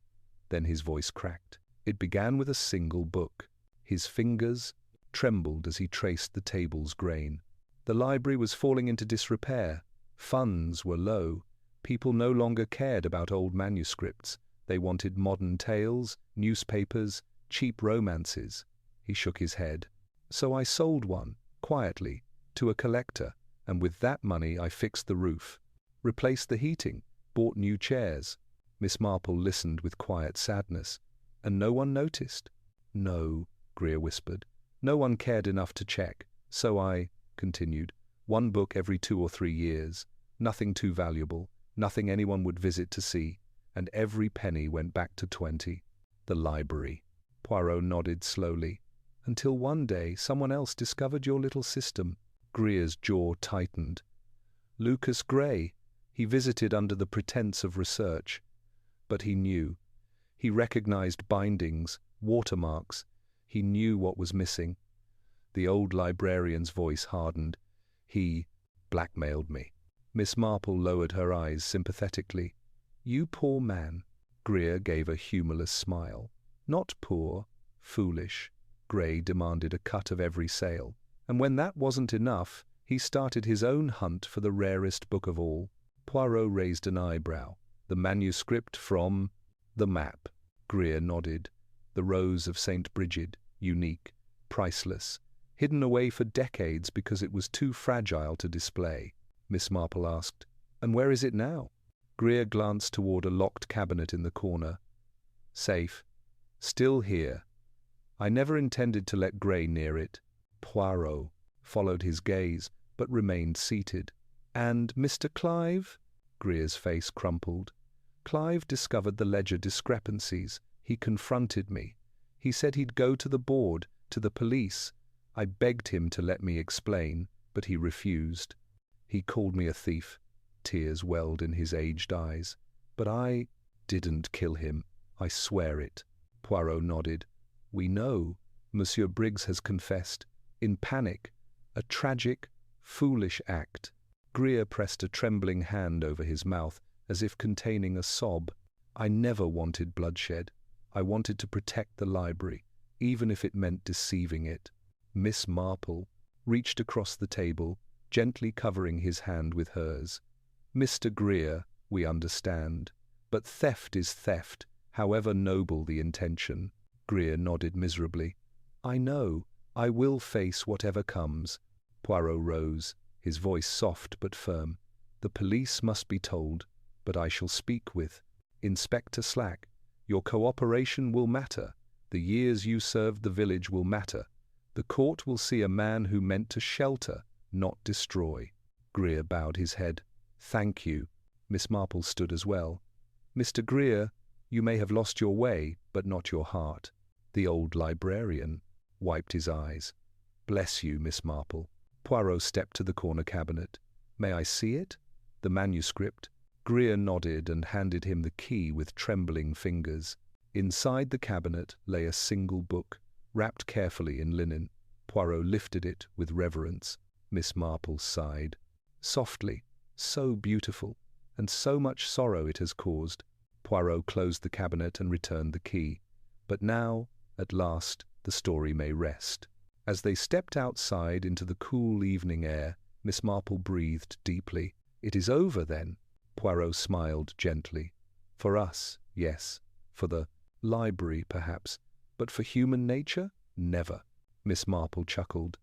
Then his voice cracked. It began with a single book. His fingers trembled as he traced the table's grain. The library was falling into disrepair. Funds were low. People no longer cared about old manuscripts. They wanted modern tales, newspapers, cheap romances. He shook his head. "So I sold one, quietly, to a collector, and with that money I fixed the roof, replaced the heating, bought new chairs." Miss Marple listened with quiet sadness. "And no one noticed?" "No," Greer whispered. "No one cared enough to check. So I continued. One book every 2 or 3 years. Nothing too valuable, nothing anyone would visit to see. And every penny went back to 20. The library." Poirot nodded slowly. "Until one day someone else discovered your little system." Greer's jaw tightened. "Lucas Gray. He visited under the pretense of research. But he knew. He recognized bindings, watermarks. He knew what was missing." The old librarian's voice hardened. "He blackmailed me." Miss Marple lowered her eyes sympathetically. "You poor man." Greer gave a humorless smile. "Not poor, foolish." Gray demanded a cut of every sale. And when that wasn't enough, he started his own hunt for the rarest book of all. Poirot raised an eyebrow. "The manuscript from the map." Greer nodded. "The Rose of St. Brigid, unique, priceless, hidden away for decades because it was too fragile to display." Miss Marple asked, "And where is it now?" Greer glanced toward a locked cabinet in the corner. "Safe. Still here. I never intended to let Gray near it." Poirot followed his gaze, but remained seated. "And Mr. Clive?" Greer's face crumpled. "Clive discovered the ledger discrepancies. He confronted me. He said he'd go to the board, to the police. I begged him to let me explain, but he refused. He called me a thief." Tears welled in his aged eyes. "But I didn't kill him. I swear it." Poirot nodded. "We know. Monsieur Briggs has confessed. In panic. A tragic, foolish act." Greer pressed a trembling hand over his mouth, as if containing a sob. "I never wanted bloodshed. I wanted to protect the library, even if it meant deceiving it." Miss Marple reached across the table, gently covering his hand with hers. "Mr. Greer, we understand. But theft is theft, however noble the intention." Greer nodded miserably. "I know. I will face whatever comes." Poirot rose, his voice soft but firm. "The police must be told, but I shall speak with Inspector Slack. Your cooperation will matter. The years you served the village will matter. The court will see a man who meant to shelter, not destroy. Greer bowed his head. Thank you. Miss Marple stood as well. Mr. Greer, you may have lost your way, but not your heart. The old librarian wiped his eyes. Bless you, Miss Marple. Poirot stepped to the corner cabinet. May I see it? The manuscript? Greer nodded and handed him the key with trembling fingers. Inside the cabinet lay a single book, wrapped carefully in linen. Poirot lifted it with reverence. Miss Marple sighed. Softly, so beautiful, and so much sorrow it has caused. Poirot closed the cabinet and returned the key. But now, at last, the story may rest. As they stepped outside into the cool evening air, Miss Marple breathed deeply. It is over, then? Poirot smiled gently. For us, yes. For the library, perhaps. But for human nature? Never. Miss Marple chuckled.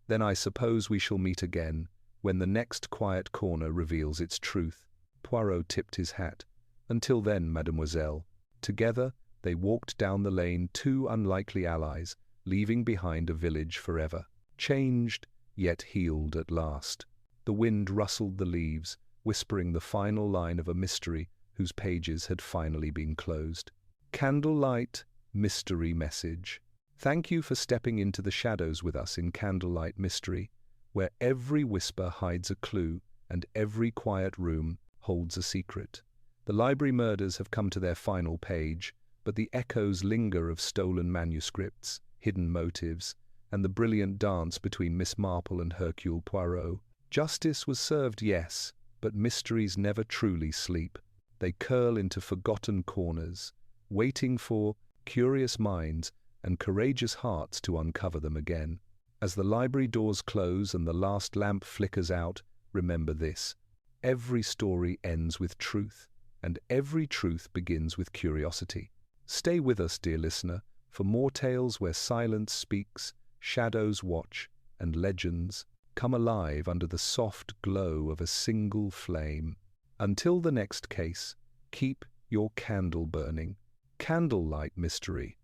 Then I suppose we shall meet again, when the next quiet corner reveals its truth. Poirot tipped his hat. Until then, mademoiselle. Together, they walked down the lane, two unlikely allies, leaving behind a village forever. Changed, yet healed at last. The wind rustled the leaves, whispering the final line of a mystery whose pages had finally been closed. Candlelight Mystery Message. Thank you for stepping into the shadows with us in Candlelight Mystery, where every whisper hides a clue and every quiet room holds a secret. The library murders have come to their final page, but the echoes linger of stolen manuscripts, hidden motives, and the brilliant dance between Miss Marple and Hercule Poirot. Justice was served, yes, but mysteries never truly sleep. They curl into forgotten corners, waiting for curious minds and courageous hearts to uncover them again. As the library doors close and the last lamp flickers out, remember this: every story ends with truth, and every truth begins with curiosity. Stay with us, dear listener, for more tales where silence speaks, shadows watch, and legends come alive under the soft glow of a single flame. Until the next case, keep your candle burning. Candlelight Mystery.